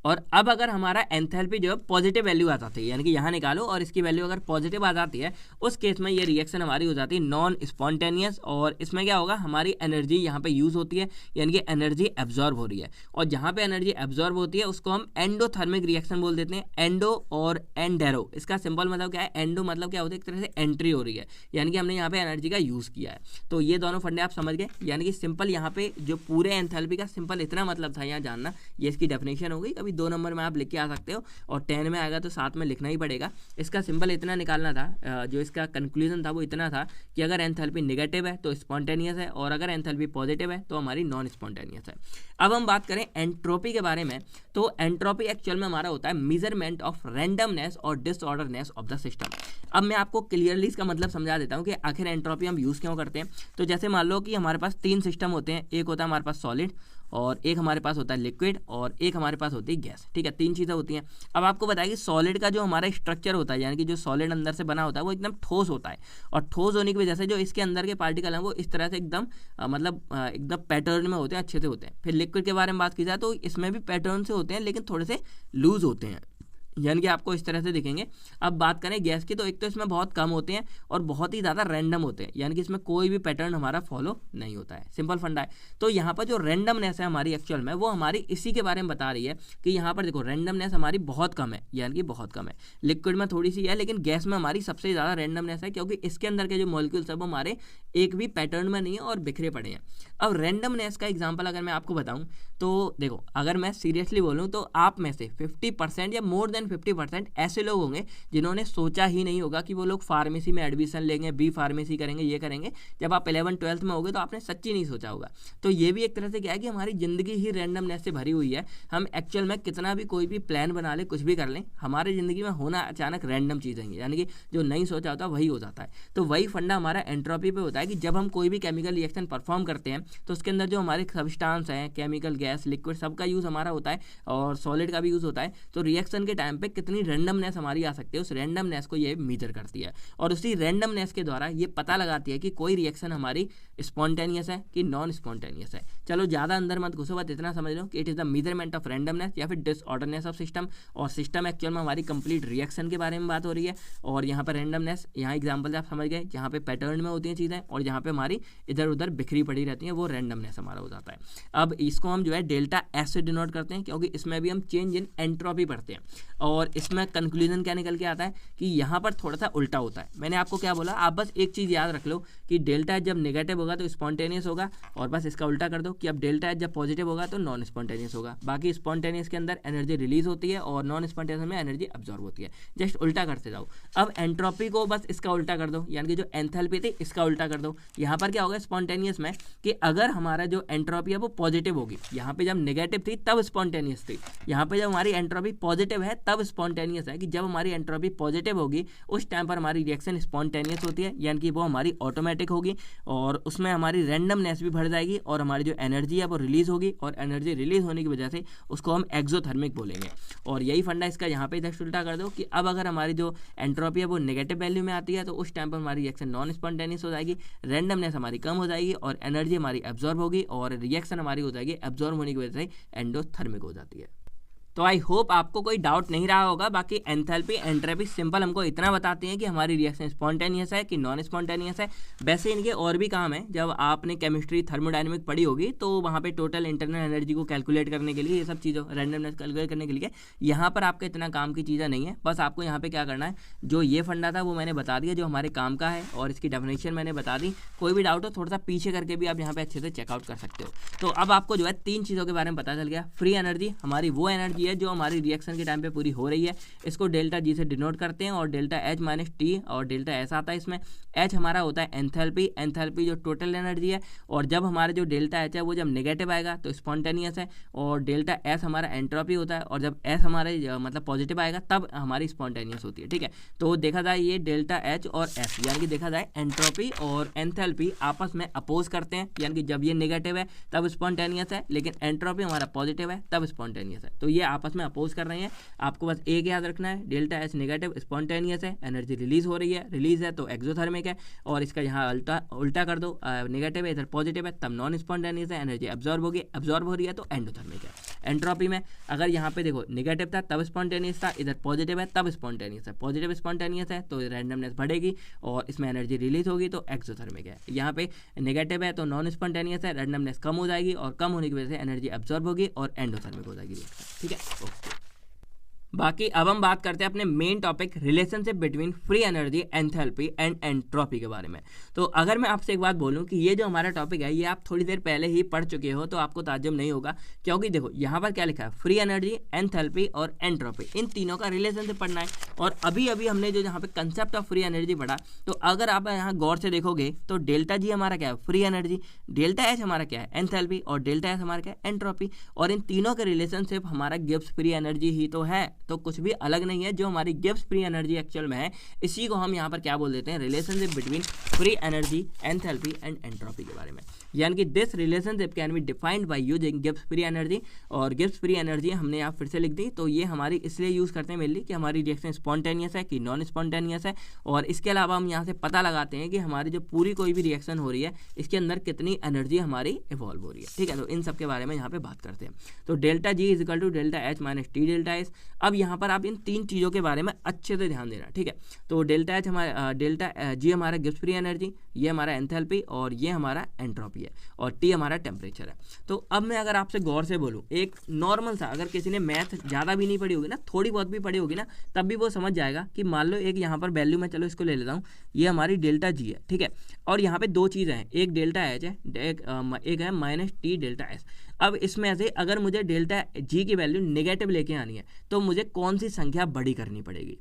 और अब अगर हमारा एंथैल्पी जो है पॉजिटिव वैल्यू आ जाती है यानी कि यहाँ निकालो और इसकी वैल्यू अगर पॉजिटिव आ जाती है उस केस में ये रिएक्शन हमारी हो जाती है नॉन स्पॉन्टेनियस और इसमें क्या होगा हमारी एनर्जी यहाँ पे यूज़ होती है यानी कि एनर्जी एब्जॉर्ब हो रही है। और जहाँ पे एनर्जी एब्जॉर्ब होती है उसको हम एंडोथर्मिक रिएक्शन बोल देते हैं। एंडो और एंडेरो, इसका सिंपल मतलब क्या है, एंडो मतलब क्या होता है एक तरह से एंट्री हो रही है यानी कि हमने यहाँ पे एनर्जी का यूज़ किया है। तो ये दोनों फंडे आप समझ गए। यानी कि सिंपल यहाँ पे जो पूरे एंथैल्पी का सिंपल इतना मतलब था यहाँ जानना, ये इसकी डेफिनेशन हो गई। कभी 2 नंबर में आप लिख के आ सकते हो और 10 में आएगा तो साथ में लिखना ही पड़ेगा। इसका सिंपल इतना निकालना था, जो इसका कंक्लूजन था वो इतना था कि अगर एंथैल्पी नेगेटिव है तो स्पॉन्टेनियस है और अगर एंथैल्पी पॉजिटिव है तो हमारी नॉन स्पॉन्टेनियस है। अब हम बात करें एंट्रोपी के बारे में, तो एंट्रोपी एक्चुअल में हमारा होता है मेजरमेंट ऑफ रैंडमनेस और डिसऑर्डरनेस ऑफ द सिस्टम। अब मैं आपको क्लियरली इसका मतलब समझा देता हूँ कि आखिर एंट्रोपी हम यूज़ क्यों करते हैं। तो जैसे मान लो कि हमारे पास 3 सिस्टम होते हैं, एक होता है हमारे पास सॉलिड और एक हमारे पास होता है लिक्विड और एक हमारे पास होती है गैस, ठीक है। 3 चीज़ें होती हैं। अब आपको बताइए सॉलिड का जो हमारा स्ट्रक्चर होता है यानी कि जो सॉलिड अंदर से बना होता है वो एकदम ठोस होता है और ठोस होने की वजह से जो इसके अंदर के पार्टिकल हैं वो इस तरह से एकदम एकदम पैटर्न में होते हैं, अच्छे से होते हैं। फिर लिक्विड के बारे में बात की जाए तो इसमें भी पैटर्न से होते हैं लेकिन थोड़े से लूज होते हैं यानी कि आपको इस तरह से दिखेंगे। अब बात करें गैस की तो एक तो इसमें बहुत कम होते हैं और बहुत ही ज़्यादा रैंडम होते हैं यानी कि इसमें कोई भी पैटर्न हमारा फॉलो नहीं होता है। सिंपल फंडा है। तो यहाँ पर जो रैंडमनेस है हमारी एक्चुअल में वो हमारी इसी के बारे में बता रही है कि यहाँ पर देखो रैंडमनेस हमारी बहुत कम है यानी कि बहुत कम है। लिक्विड में थोड़ी सी है लेकिन गैस में हमारी सबसे ज़्यादा रैंडमनेस है क्योंकि इसके अंदर के जो मॉलिक्यूल्स है वो हमारे एक भी पैटर्न में नहीं है और बिखरे पड़े हैं। अब रैंडमनेस का एग्जाम्पल अगर मैं आपको बताऊँ तो देखो अगर मैं सीरियसली बोलूँ तो आप में से 50% या मोर देन 50% ऐसे लोग होंगे जिन्होंने सोचा ही नहीं होगा कि वो लोग फार्मेसी में एडमिशन लेंगे, बी फार्मेसी करेंगे, ये करेंगे। जब आप 11th-12th में होगे तो आपने सच्ची नहीं सोचा होगा। तो ये भी एक तरह से क्या है कि हमारी ज़िंदगी ही रैंडमनेस से भरी हुई है। हम एक्चुअल में कितना भी कोई भी प्लान बना ले, कुछ भी कर लें, हमारी ज़िंदगी में होना अचानक रैंडम चीज़ें हैं यानी कि जो नहीं सोचा होता वही हो जाता है। तो वही फंडा हमारा एंट्रोपी पे होता है कि जब हम कोई भी केमिकल रिएक्शन परफॉर्म करते हैं तो उसके अंदर जो हमारे सब्सटेंस हैं, केमिकल, गैस, लिक्विड, सबका यूज़ हमारा होता है और सॉलिड का भी यूज़ होता है। तो रिएक्शन के टाइम पे कितनी रैंडमनेस हमारी आ सकती है उस रैंडमनेस को ये मेजर करती है और उसी रैंडमनेस के द्वारा ये पता लगाती है कि कोई रिएक्शन हमारी स्पॉन्टेनियस है कि नॉन स्पॉन्टेनियस है। चलो ज़्यादा अंदर मत घुसो, बस इतना समझ लो कि it is the measurement of randomness या फिर डिसऑर्डरनेस ऑफ सिस्टम। और सिस्टम एक्चुअल में हमारी कंप्लीट रिएक्शन के बारे में बात हो रही है और यहाँ पर रैंडमनेस, यहाँ एग्जाम्पल आप समझ गए, जहाँ पे पैटर्न में होती हैं चीज़ें और जहाँ पे हमारी इधर उधर बिखरी पड़ी रहती हैं वो रैंडमनेस हमारा हो जाता है। अब इसको हम जो है डेल्टा एस से डिनोट करते हैं क्योंकि इसमें भी हम चेंज इन एंट्रोपी पढ़ते हैं और इसमें कंक्लूजन क्या निकल के आता है कि यहाँ पर थोड़ा सा उल्टा होता है। मैंने आपको क्या बोला, आप बस एक चीज़ याद रख लो कि डेल्टा एच जब नेगेटिव होगा तो स्पॉन्टेनियस होगा और बस इसका उल्टा कर दो कि अब डेल्टा एच जब पॉजिटिव होगा तो नॉन स्पॉन्टेनियस होगा। बाकी स्पॉन्टेनियस के अंदर एनर्जी रिलीज होती है और नॉन स्पॉन्टेनियस में एनर्जी अब्जॉर्ब होती है। जस्ट उल्टा करते जाओ। अब एंट्रोपी को बस इसका उल्टा कर दो यानी कि जो एंथैल्पी थी इसका उल्टा कर दो। यहाँ पर क्या होगा स्पॉन्टेनियस में कि अगर हमारा जो एंट्रोपी है वो पॉजिटिव होगी, यहाँ पे जब नेगेटिव थी तब स्पॉन्टेनियस थी, यहाँ पे जब हमारी एंट्रोपी पॉजिटिव है तब स्पॉन्टेनियस है कि जब हमारी एंट्रोपी पॉजिटिव होगी उस टाइम पर हमारी रिएक्शन स्पॉन्टेनियस होती है यानी कि वो हमारी ऑटोमेटिक होगी और उसमें हमारी रैंडमनेस भी बढ़ जाएगी और हमारी जो एनर्जी है वो रिलीज होगी और एनर्जी रिलीज होने की वजह से उसको हम एक्सोथर्मिक बोलेंगे। और यही फंडा इसका यहाँ पे इधर उल्टा कर दो कि अब अगर हमारी जो एंट्रोपी है वो नेगेटिव वैल्यू में आती है तो उस टाइम पर हमारी रिएक्शन नॉन स्पॉन्टेनियस हो जाएगी, रैंडमनेस हमारी कम हो जाएगी और एनर्जी हमारी एब्जॉर्ब होगी और रिएक्शन हमारी हो जाएगी एब्जॉर्ब होने की वजह से एंडोथर्मिक हो जाती है। तो आई होप आपको कोई डाउट नहीं रहा होगा। बाकी एंथैल्पी एंट्रोपी सिंपल हमको इतना बताते हैं कि हमारी रिएक्शन स्पॉन्टेनियस है कि नॉन स्पॉन्टेनियस है। वैसे इनके और भी काम है, जब आपने केमिस्ट्री थर्मोडायनेमिक पढ़ी होगी तो वहाँ पे टोटल इंटरनल एनर्जी को कैलकुलेट करने के लिए, ये सब चीज़ों रैंडमनेस कैलकुलेट करने के लिए यहाँ पर आपका इतना काम की चीज़ें नहीं है। बस आपको यहाँ पे क्या करना है, जो ये फंडा था वो मैंने बता दिया जो हमारे काम का है और इसकी डेफिनेशन मैंने बता दी। कोई भी डाउट हो थोड़ा सा पीछे करके भी आप यहाँ पे अच्छे से चेकआउट कर सकते हो। तो अब आपको जो है 3 चीज़ों के बारे में पता चल गया। फ्री एनर्जी हमारी वो एनर्जी है जो हमारी रिएक्शन के टाइम पे पूरी हो रही है, इसको डेल्टा जी से डिनोट करते हैं और डेल्टा एच माइनस टी और डेल्टा एस आता है। इसमें एच हमारा होता है एंथैल्पी, एंथैल्पी जो टोटल एनर्जी है, और जब हमारे जो डेल्टा एच है वो जब नेगेटिव आएगा तो स्पॉन्टेनियस है, और डेल्टा एस हमारा एंट्रोपी होता है और जब एस हमारे मतलब पॉजिटिव आएगा तब हमारी स्पॉन्टेनियस होती है। ठीक है, तो देखा जाए ये डेल्टा एच और एस यानी कि देखा जाए एंट्रोपी और एंथैल्पी आपस में अपोज करते हैं, यानी कि जब ये नेगेटिव है तब स्पॉन्टेनियस है, लेकिन एंट्रोपी हमारा पॉजिटिव है तब स्पॉन्टेनियस है। तो ये आपस में अपोज कर रहे हैं। आपको बस एक याद रखना है, डेल्टा एच नेगेटिव स्पॉन्टेनियस है, एनर्जी रिलीज हो रही है, रिलीज है तो एक्सोथर्मिक है, और इसका यहाँ उल्टा कर दो, नेगेटिव है इधर पॉजिटिव है तब नॉन स्पॉन्टेनियस है, एनर्जी एब्जॉर्ब होगी, एब्जॉर्ब हो रही है तो एंडोथर्मिक है। एंट्रोपी में अगर यहाँ पे देखो नेगेटिव था तब स्पॉन्टेनियस था, इधर पॉजिटिव है तब स्पॉन्टेनियस है, पॉजिटिव स्पॉन्टेनियस है तो रैंडमनेस बढ़ेगी और इसमें एनर्जी रिलीज होगी तो एक्सोथर्मिक है। यहाँ पे नेगेटिव है तो नॉन स्पॉन्टेनियस है, रैंडमनेस कम हो जाएगी और कम होने की वजह से एनर्जी एब्जॉर्ब होगी और एंडोथर्मिक हो जाएगी। ठीक है, ओके। बाकी अब हम बात करते हैं अपने main topic relationship between free energy, enthalpy and entropy के बारे में। तो अगर मैं आपसे एक बात बोलूं कि ये जो हमारा टॉपिक है ये आप थोड़ी देर पहले ही पढ़ चुके हो तो आपको ताज्जुब नहीं होगा, क्योंकि देखो यहाँ पर क्या लिखा है, फ्री एनर्जी, एंथैल्पी और एंट्रोपी, इन तीनों का रिलेशनशिप पढ़ना है। और अभी अभी हमने जो यहाँ पे कंसेप्ट ऑफ फ्री एनर्जी पढ़ा, तो अगर आप यहाँ गौर से देखोगे तो डेल्टा जी हमारा क्या है, फ्री एनर्जी, डेल्टा एच हमारा क्या है, एंथैल्पी, और डेल्टा एस हमारा क्या है, एंट्रोपी, और इन तीनों का रिलेशनशिप हमारा गिब्स फ्री एनर्जी ही तो है, तो कुछ भी अलग नहीं है। जो हमारी गिब्स फ्री एनर्जी एक्चुअल में है, इसी को हम यहाँ पर क्या बोल देते हैं, relationship between free energy, enthalpy and entropy के बारे में। यानी कि this relationship can be defined by using Gibbs free energy, और गिब्स फ्री एनर्जी हमने यहाँ फिर से लिख दी, तो ये हमारी इसलिए यूज़ करते हैं मेनली कि हमारी रिएक्शन स्पॉन्टेनियस है कि नॉन स्पॉन्टेनियस है, और इसके अलावा हम यहाँ से पता लगाते हैं कि हमारी जो पूरी कोई भी रिएक्शन हो रही है इसके अंदर कितनी एनर्जी हमारी इवॉल्व हो रही है। ठीक है, तो इन सब के बारे में यहाँ पे बात करते हैं। तो delta G is equal to delta H minus T delta S. अब यहाँ पर आप इन 3 चीज़ों के बारे में अच्छे से ध्यान देना। ठीक है, तो डेल्टा एच हमारा, डेल्टा जी हमारा गिब्स फ्री एनर्जी, ये हमारा एंथैल्पी और ये हमारा एंट्रोपी है, और टी हमारा टेम्परेचर है। तो अब मैं अगर आपसे गौर से बोलूँ, एक नॉर्मल सा, अगर किसी ने मैथ ज़्यादा भी नहीं पढ़ी होगी ना, थोड़ी बहुत भी पढ़ी होगी ना, तब भी वो समझ जाएगा कि मान लो एक यहाँ पर वैल्यू में, चलो इसको ले लेता हूँ, ये हमारी डेल्टा जी है। ठीक है, और यहाँ पे 2 चीज़ें हैं, एक डेल्टा एच है, एक है माइनस टी डेल्टा एस। अब इसमें से अगर मुझे डेल्टा जी की वैल्यू नेगेटिव लेके आनी है तो मुझे कौन सी संख्या बड़ी करनी पड़ेगी।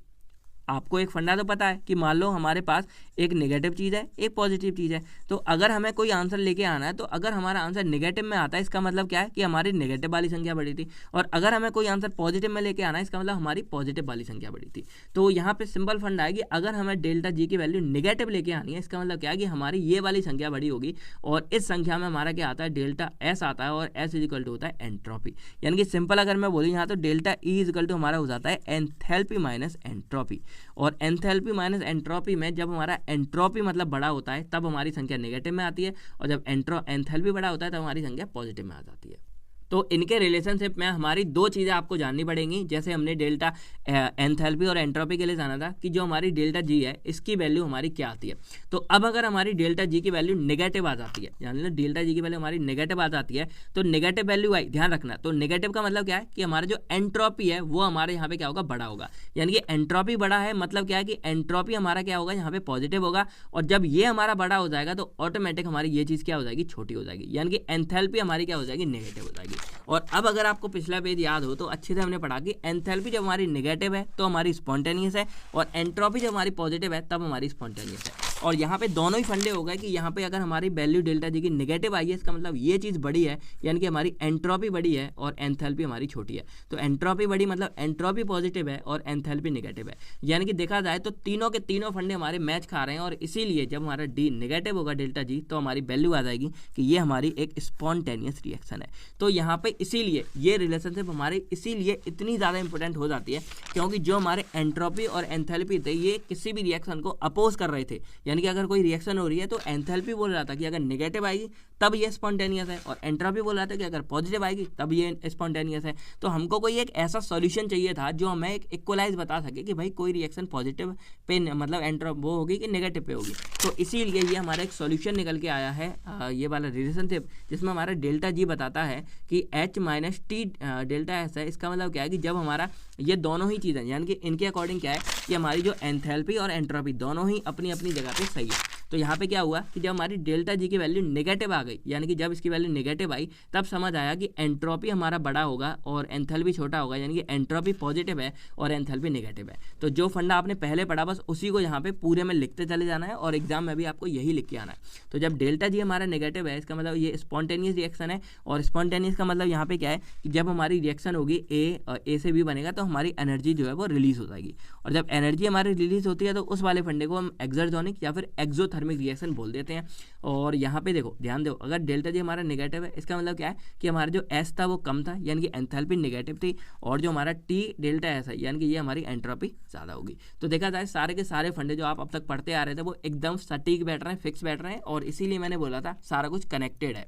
आपको एक फंडा तो पता है कि मान लो हमारे पास एक नेगेटिव चीज़ है, एक पॉजिटिव चीज़ है, तो अगर हमें कोई आंसर लेके आना है तो अगर हमारा आंसर नेगेटिव में आता है इसका मतलब क्या है कि हमारी नेगेटिव वाली संख्या बड़ी थी, और अगर हमें कोई आंसर पॉजिटिव में लेके आना है इसका मतलब हमारी पॉजिटिव वाली संख्या बड़ी थी। तो यहाँ पे सिंपल फंडा है कि अगर हमें डेल्टा जी की वैल्यू नेगेटिव लेके आनी है इसका मतलब क्या है कि हमारी ये वाली संख्या बड़ी होगी, और इस संख्या में हमारा क्या आता है, डेल्टा एस आता है, और एस इज इक्वल टू होता है एंट्रोपी। यानी कि सिंपल अगर मैं बोलूँ यहाँ तो delta E is equal to हमारा हो जाता है एंथैल्पी माइनस एंट्रोपी, और एंथैल्पी माइनस एंट्रोपी में जब हमारा एंट्रोपी मतलब बड़ा होता है तब हमारी संख्या नेगेटिव में आती है, और जब एंथैल्पी बड़ा होता है तब हमारी संख्या पॉजिटिव में आ जाती है। तो इनके रिलेशनशिप में हमारी 2 चीज़ें आपको जाननी पड़ेंगी। जैसे हमने डेल्टा एंथैल्पी और एंट्रोपी के लिए जाना था कि जो हमारी डेल्टा जी है इसकी वैल्यू हमारी क्या आती है। तो अब अगर हमारी डेल्टा जी की वैल्यू नेगेटिव आ जाती है, यानी ना डेल्टा जी की वैल्यू हमारी नेगेटिव आ जाती है, तो नेगेटिव वैल्यू आई, ध्यान रखना, तो नेगेटिव का मतलब क्या है कि हमारा जो एंट्रोपी है वो हमारे यहाँ पे क्या होगा, बड़ा होगा। यानी कि एंट्रोपी बड़ा है मतलब क्या है कि एंट्रोपी हमारा क्या होगा, यहाँ पे पॉजिटिव होगा, और जब ये हमारा बड़ा हो जाएगा तो ऑटोमेटिक हमारी ये चीज़ क्या हो जाएगी, छोटी हो जाएगी, यानी कि एंथैल्पी हमारी क्या हो जाएगी, नेगेटिव हो जाएगी। और अब अगर आपको पिछला पेज याद हो तो अच्छे से हमने पढ़ा कि एंथैल्पी जब हमारी नेगेटिव है तो हमारी स्पॉन्टेनियस है, और एंट्रोपी जब हमारी पॉजिटिव है तब हमारी स्पॉन्टेनियस है। और यहाँ पे दोनों ही फंडे हो गए कि यहाँ पे अगर हमारी वैल्यू डेल्टा जी की नेगेटिव आई है, इसका मतलब ये चीज़ बड़ी है, यानी कि हमारी एंट्रोपी बड़ी है और एंथैल्पी हमारी छोटी है। तो एंट्रोपी बड़ी मतलब एंट्रोपी पॉजिटिव है और एंथैल्पी नेगेटिव है। यानी कि देखा जाए तो तीनों के तीनों फंडे हमारे मैच खा रहे हैं, और इसीलिए जब हमारा डी नेगेटिव होगा डेल्टा जी, तो हमारी वैल्यू आ जाएगी कि ये हमारी एक स्पॉन्टेनियस रिएक्शन है। तो यहाँ पे इसीलिए ये रिलेशनशिप हमारी इसीलिए इतनी ज़्यादा इंपॉर्टेंट हो जाती है, क्योंकि जो हमारे एंट्रोपी और एंथैल्पी थे ये किसी भी रिएक्शन को अपोज कर रहे थे। यानी कि अगर कोई रिएक्शन हो रही है तो एंथैल्पी बोल रहा था कि अगर नेगेटिव आएगी तब ये स्पॉन्टेनियस है, और एंट्रोपी बोल रहा था कि अगर पॉजिटिव आएगी तब ये स्पॉन्टेनियस है। तो हमको कोई एक ऐसा सॉल्यूशन चाहिए था जो हमें एक इक्वलाइज बता सके कि भाई कोई रिएक्शन पॉजिटिव पे मतलब वो होगी कि नेगेटिव पे होगी। तो इसीलिए ये हमारा एक सॉल्यूशन निकल के आया है, ये वाला रिलेशनशिप, जिसमें हमारा डेल्टा जी बताता है कि H minus T delta S है। इसका मतलब क्या है कि जब हमारा ये दोनों ही चीज़ें, यानी कि इनके अकॉर्डिंग क्या है कि हमारी जो एंथैल्पी और एंट्रोपी दोनों ही अपनी अपनी जगह पे सही है। तो यहाँ पे क्या हुआ कि जब हमारी डेल्टा जी की वैल्यू नेगेटिव आ गई, यानी कि जब इसकी वैल्यू नेगेटिव आई, तब समझ आया कि एंट्रोपी हमारा बड़ा होगा और एंथैल्पी छोटा होगा, यानी कि एंट्रोपी पॉजिटिव है और एंथैल्पी नेगेटिव है। तो जो फंडा आपने पहले पढ़ा बस उसी को यहाँ पे पूरे में लिखते चले जाना है, और एग्जाम में भी आपको यही लिख के आना है। तो जब डेल्टा जी हमारा नेगेटिव है, इसका मतलब ये स्पॉन्टेनियस रिएक्शन है, और स्पॉन्टेनियस का मतलब यहाँ पे क्या है कि जब हमारी रिएक्शन होगी ए से बी बनेगा तो हमारी एनर्जी जो है वो रिलीज हो जाएगी, और जब एनर्जी हमारी रिलीज होती है तो उस वाले फंडे को हम एक्सर्जोनिक या फिर एक्सोथर्मिक रिएक्शन बोल देते हैं। और यहाँ पे देखो ध्यान दो, अगर डेल्टा जी हमारा नेगेटिव है, इसका मतलब क्या है कि हमारा जो एस था वो कम था, यानी कि एंथैल्पी नेगेटिव थी, और जो हमारा टी डेल्टा एस है यानी कि ये हमारी एंट्रोपी ज़्यादा होगी। तो देखा जाए सारे के सारे फंडे जो आप अब तक पढ़ते आ रहे थे वो एकदम सटीक बैठ रहे हैं, फिक्स बैठ रहे हैं, और इसीलिए मैंने बोला था सारा कुछ कनेक्टेड है।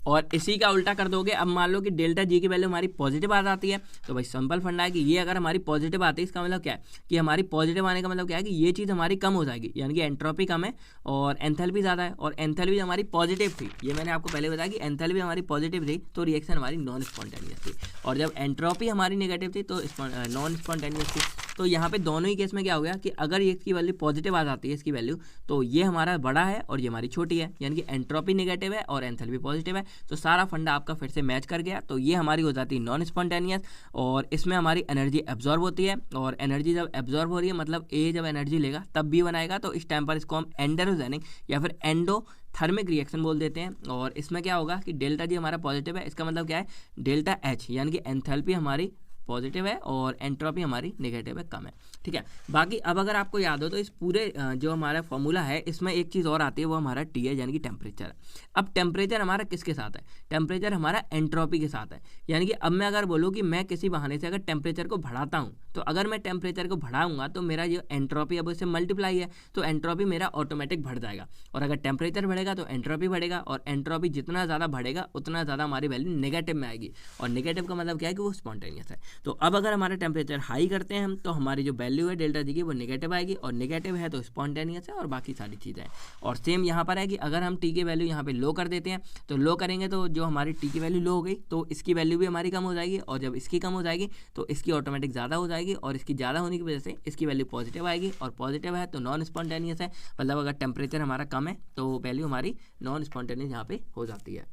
और इसी का उल्टा कर दोगे, अब मान लो कि डेल्टा जी की वैल्यू हमारी पॉजिटिव आ जाती है, तो भाई सिंपल फंडा है कि ये अगर हमारी पॉजिटिव आती है, इसका मतलब क्या है कि हमारी पॉजिटिव आने का मतलब क्या है कि ये चीज़ हमारी कम हो जाएगी, यानी कि एंट्रोपी कम है और एंथैल्पी ज़्यादा है, और एंथैल्पी हमारी पॉजिटिव थी, ये मैंने आपको पहले बताया कि एंथैल्पी हमारी पॉजिटिव थी तो रिएक्शन हमारी नॉन स्पॉन्टेनियस थी, और जब एंट्रोपी हमारी नेगेटिव थी तो नॉन स्पॉन्टेनियस थी। तो यहाँ पे दोनों ही केस में क्या हो गया कि अगर ये इसकी वैल्यू पॉजिटिव आ जाती है इसकी वैल्यू, तो ये हमारा बड़ा है और ये हमारी छोटी है, यानी कि एंट्रोपी नेगेटिव है और एंथैल्पी पॉजिटिव है। तो सारा फंडा आपका फिर से मैच कर गया, तो ये हमारी हो जाती है नॉन स्पॉन्टेनियस, और इसमें हमारी एनर्जी एब्जॉर्ब होती है, और एनर्जी जब एब्जॉर्ब हो रही है मतलब ए जब एनर्जी लेगा तब बी बनाएगा, तो इस टाइम पर इसको हम एंडोजेनिक या फिर एंडोथर्मिक रिएक्शन बोल देते हैं। और इसमें क्या होगा कि डेल्टा जी हमारा पॉजिटिव है, इसका मतलब क्या है डेल्टा एच यानी कि एंथैल्पी हमारी पॉजिटिव है और एंट्रोपी हमारी नेगेटिव है, कम है। ठीक है, बाकी अब अगर आपको याद हो तो इस पूरे जो हमारा फॉर्मूला है इसमें एक चीज़ और आती है, वो हमारा टी है यानी कि टेम्परेचर। अब टेम्परेचर हमारा किसके साथ है? टेम्परेचर हमारा एंट्रोपी के साथ है। यानी कि अब मैं अगर बोलूँ कि मैं किसी बहाने से अगर टेम्परेचर को बढ़ाता हूँ, तो अगर मैं टेम्परेचर को बढ़ाऊंगा तो मेरा जो एंट्रोपी अब उससे मल्टीप्लाई है, तो एंट्रोपी मेरा ऑटोमेटिक बढ़ जाएगा, और अगर टेम्परेचर बढ़ेगा तो एंट्रोपी बढ़ेगा, और एंट्रोपी जितना ज़्यादा बढ़ेगा उतना ज़्यादा हमारी वैल्यू नेगेटिव में आएगी, और नेगेटिव का मतलब क्या है कि वो स्पॉन्टेनियस है। तो अब अगर हमारा टेम्परेचर हाई करते हैं हम, तो हमारी जो वैल्यू है डेल्टा जी की वो नेगेटिव आएगी, और नेगेटिव है तो स्पॉन्टेनियस है, और बाकी सारी चीज़ें हैं। और सेम यहाँ पर है कि अगर हम टी की वैल्यू यहाँ पे लो कर देते हैं, तो लो करेंगे तो जो हमारी टी की वैल्यू लो हो गई तो इसकी वैल्यू भी हमारी कम हो जाएगी, और जब इसकी कम हो जाएगी तो इसकी ऑटोमेटिक ज़्यादा हो जाएगी, और इसकी ज़्यादा होने की वजह से इसकी वैल्यू पॉजिटिव आएगी, और पॉजिटिव है तो नॉन स्पॉन्टेनियस है, मतलब अगर टेम्परेचर हमारा कम है तो वैल्यू हमारी नॉन स्पॉन्टेनियस यहाँ पे हो जाती है।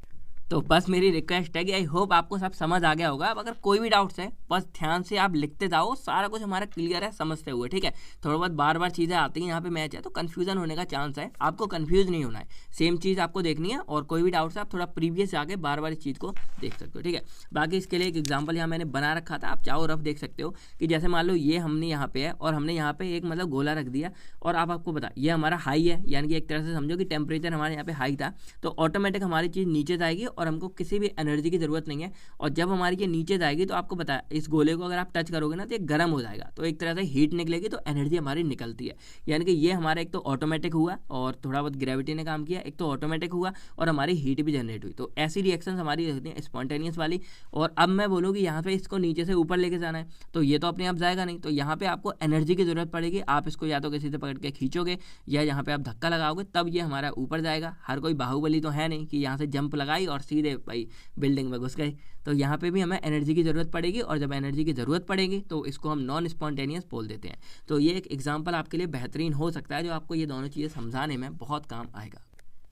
तो बस मेरी रिक्वेस्ट है कि आई होप आपको सब समझ आ गया होगा। अब अगर कोई भी डाउट्स है बस ध्यान से आप लिखते जाओ, सारा कुछ हमारा क्लियर है समझते हुए, ठीक है। थोड़ा बहुत बार बार चीज़ें आती हैं यहाँ पे मैच है तो कन्फ्यूजन होने का चांस है, आपको कन्फ्यूज नहीं होना है, सेम चीज़ आपको देखनी है, और कोई भी डाउट्स है आप थोड़ा प्रीवियस से आके बार बार इस चीज़ को देख सकते हो, ठीक है। बाकी इसके लिए एक एग्जाम्पल यहाँ मैंने बना रखा था, आप चाहो रफ देख सकते हो कि जैसे मान लो ये हमने यहाँ पे है और हमने यहाँ पे एक मतलब गोला रख दिया, और आप आपको बता ये हमारा हाई है, यानी कि एक तरह से समझो कि टेम्परेचर हमारे यहाँ पे हाई था, तो ऑटोमेटिक हमारी चीज़ नीचे जाएगी और हमको किसी भी एनर्जी की जरूरत नहीं है। और जब हमारी ये नीचे जाएगी तो आपको पता है इस गोले को अगर आप टच करोगे ना तो ये गर्म हो जाएगा, तो एक तरह से हीट निकलेगी, तो एनर्जी हमारी निकलती है। यानी कि ये हमारा एक तो ऑटोमेटिक हुआ और थोड़ा बहुत ग्रेविटी ने काम किया, एक तो ऑटोमेटिक हुआ और हमारी हीट भी जनरेट हुई। तो ऐसी रिएक्शन हमारी होती है स्पॉन्टेनियस वाली। और अब मैं बोलूँ कि यहाँ पे इसको नीचे से ऊपर लेके जाना है, तो ये तो अपने आप जाएगा नहीं, तो यहाँ पे आपको एनर्जी की जरूरत पड़ेगी। आप इसको या तो किसी से पकड़ के खींचोगे या यहाँ पे आप धक्का लगाओगे, तब ये हमारा ऊपर जाएगा। हर कोई बाहुबली तो है नहीं कि यहाँ से जंप लगाई और सीधे भाई बिल्डिंग में घुस गए, तो यहाँ पे भी हमें एनर्जी की ज़रूरत पड़ेगी, और जब एनर्जी की ज़रूरत पड़ेगी तो इसको हम नॉन स्पॉन्टेनियस बोल देते हैं। तो ये एक एग्जांपल आपके लिए बेहतरीन हो सकता है जो आपको ये दोनों चीज़ें समझाने में बहुत काम आएगा।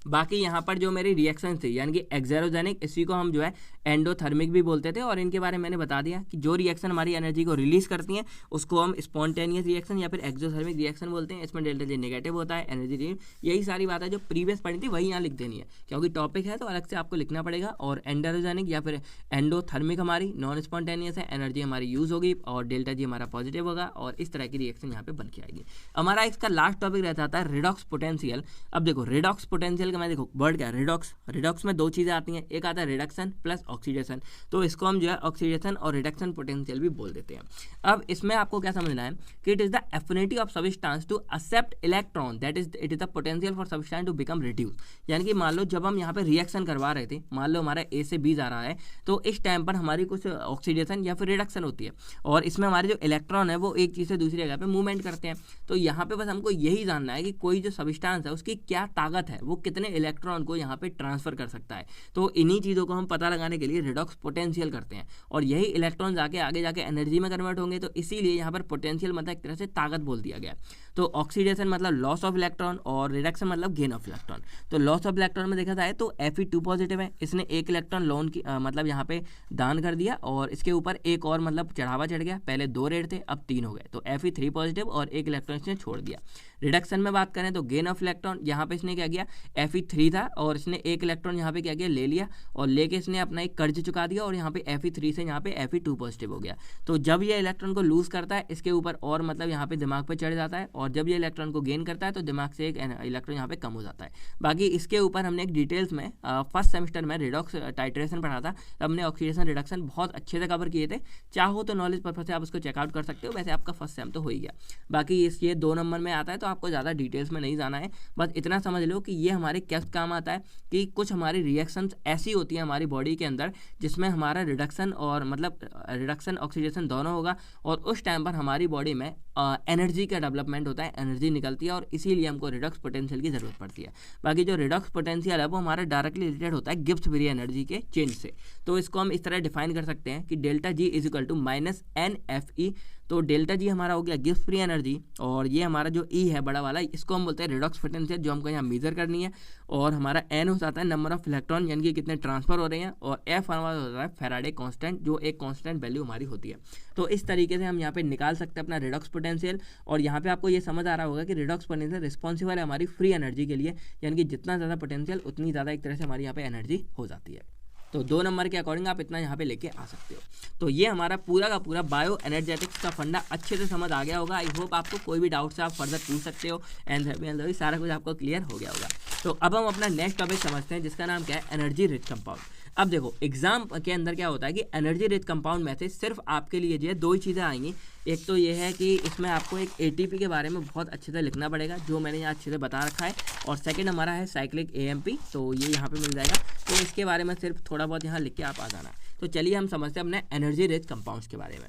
बाकी यहाँ पर जो मेरी रिएक्शन थी यानी कि एक्सेरोजेनिक, इसी को हम जो है एंडोथर्मिक भी बोलते थे, और इनके बारे में मैंने बता दिया कि जो रिएक्शन हमारी एनर्जी को रिलीज करती हैं उसको हम स्पॉन्टेनियस रिएक्शन या फिर एक्सोथर्मिक रिएक्शन बोलते हैं। इसमें डेल्टा जी नेगेटिव होता है, एनर्जी रिलीज, यही सारी बात है जो प्रीवियस पढ़ी थी वही यहाँ लिख देनी है, क्योंकि टॉपिक है तो अलग से आपको लिखना पड़ेगा। और एंडोजेनिक या फिर एंडोथर्मिक हमारी नॉन स्पॉन्टेनियस है, एनर्जी हमारी यूज होगी और डेल्टा जी हमारा पॉजिटिव होगा, और इस तरह की रिएक्शन यहाँ पे बन के आएगी। हमारा इसका लास्ट टॉपिक रहता था रिडॉक्स पोटेंशियल। अब देखो रिडॉक्स पोटेंशियल का मैं देखो वर्ड क्या है, रिडॉक्स। रिडॉक्स में दो चीज़ें आती हैं, एक आता है रिडक्शन प्लस ऑक्सीडेशन, तो इसको हम जो है ऑक्सीडेशन और रिडक्शन पोटेंशियल भी बोल देते हैं। अब इसमें आपको क्या समझना है कि it is the affinity of substance to accept electron, that is it is the potential for substance to become reduce. यानी कि मान लो जब हम यहाँ पे रिएक्शन करवा रहे थे, मान लो हमारा ए से बी जा रहा है, तो इस टाइम पर हमारी कुछ ऑक्सीडेशन या फिर रिडक्शन होती है, और इसमें हमारे जो इलेक्ट्रॉन है वो एक चीज़ से दूसरी जगह पे मूवमेंट करते हैं। तो यहाँ पे बस हमको यही जानना है कि कोई जो सब्सटेंस है उसकी क्या ताकत है, वो कितने इलेक्ट्रॉन को यहाँ पे ट्रांसफर कर सकता है। तो इन्हीं चीज़ों को हम पता लगाने के लिए रिडॉक्स पोटेंशियल करते हैं, और यही इलेक्ट्रॉन जाके आगे जाके एनर्जी में कन्वर्ट होंगे, तो इसीलिए यहाँ पर पोटेंशियल मतलब एक तरह से ताकत बोल दिया गया। तो ऑक्सीडेशन मतलब लॉस ऑफ इलेक्ट्रॉन और रिडक्शन मतलब गेन ऑफ इलेक्ट्रॉन। तो लॉस ऑफ इलेक्ट्रॉन में देखा जाए तो Fe2 पॉजिटिव है, इसने एक इलेक्ट्रॉन लोन की मतलब यहाँ पे दान कर दिया, और इसके ऊपर एक और मतलब चढ़ावा चढ़ गया, पहले 2 रेड थे अब 3 हो गए, तो Fe3 पॉजिटिव और एक इलेक्ट्रॉन इसने छोड़ दिया। रिडक्शन में बात करें तो गेन ऑफ इलेक्ट्रॉन, यहाँ पे इसने क्या किया, Fe3 था और इसने एक इलेक्ट्रॉन यहाँ पे क्या किया, ले लिया, और लेके इसने अपना एक कर्ज चुका दिया, और यहाँ पे Fe3 से यहाँ पे Fe2 पॉजिटिव हो गया। तो जब ये इलेक्ट्रॉन को लूज करता है इसके ऊपर और मतलब यहाँ पे दिमाग पे चढ़ जाता है, और जब ये इलेक्ट्रॉन को गेन करता है तो दिमाग से एक इलेक्ट्रॉन यहाँ पे कम हो जाता है। बाकी इसके ऊपर हमने एक डिटेल्स में फर्स्ट सेमेस्टर में रिडॉक्स टाइट्रेशन पढ़ा था, तब हमने ऑक्सीडेशन रिडक्शन बहुत अच्छे से कवर किए थे। चाहो तो नॉलेज पर्पज से आप उसको चेकआउट कर सकते हो, वैसे आपका फर्स्ट सेम तो हो ही गया। बाकी ये 2 नंबर में आता है तो आपको ज़्यादा डिटेल्स में नहीं जाना है, बस इतना समझ लो कि ये हमारे क्या काम आता है कि कुछ हमारी रिएक्शंस ऐसी होती हैं हमारी बॉडी के अंदर जिसमें हमारा रिडक्शन और मतलब रिडक्शन ऑक्सीडेशन दोनों होगा, और उस टाइम पर हमारी बॉडी में एनर्जी का डेवलपमेंट होता है, एनर्जी निकलती है, और इसीलिए हमको रिडॉक्स पोटेंशियल की ज़रूरत पड़ती है। बाकी जो रिडॉक्स पोटेंशियल है वो हमारा डायरेक्टली रिलेटेड होता है गिब्स फ्री एनर्जी के चेंज से। तो इसको हम इस तरह डिफाइन कर सकते हैं कि delta G is equal to minus NFE। तो डेल्टा जी हमारा हो गया गिब्स फ्री एनर्जी, और ये हमारा जो ई है बड़ा वाला, इसको हम बोलते हैं रिडॉक्स पोटेंशियल, जो हमको यहाँ मेजर करनी है, और हमारा एन हो जाता है नंबर ऑफ इलेक्ट्रॉन यानी कि कितने ट्रांसफर हो रहे हैं, और एफ हमारा होता है फैराडे कांस्टेंट, जो एक कांस्टेंट वैल्यू हमारी होती है। तो इस तरीके से हम यहाँ पे निकाल सकते हैं अपना रिडॉक्स पोटेंशियल। और यहाँ पे आपको ये समझ आ रहा होगा कि रिडॉक्स पोटेंशियल रिस्पॉन्सिबल है हमारी फ्री एनर्जी के लिए, यानी कि जितना ज़्यादा पोटेंशियल उतनी ज़्यादा एक तरह से हमारी यहाँ पे एनर्जी हो जाती है। तो 2 नंबर के अकॉर्डिंग आप इतना यहाँ पे लेके आ सकते हो। तो ये हमारा पूरा का पूरा बायो एनर्जेटिक्स का फंडा अच्छे से समझ आ गया होगा। आई होप आपको कोई भी डाउट से आप फर्दर पूछ सकते हो, एंड सारा कुछ आपको क्लियर हो गया होगा। तो अब हम अपना नेक्स्ट टॉपिक समझते हैं, जिसका नाम क्या है, एनर्जी रिच कंपाउंड। अब देखो एग्जाम के अंदर क्या होता है कि एनर्जी रिच कंपाउंड में से सिर्फ आपके लिए जो है 2 ही चीज़ें आएंगी। एक तो ये है कि इसमें आपको एक ATP के बारे में बहुत अच्छे से लिखना पड़ेगा, जो मैंने यहाँ अच्छे से बता रखा है, और सेकंड हमारा है साइक्लिक AMP, तो ये यहाँ पे मिल जाएगा। तो इसके बारे में सिर्फ थोड़ा बहुत यहाँ लिख के आप आ जाना। तो चलिए हम समझते हैं अपने एनर्जी रिच कंपाउंड्स के बारे में।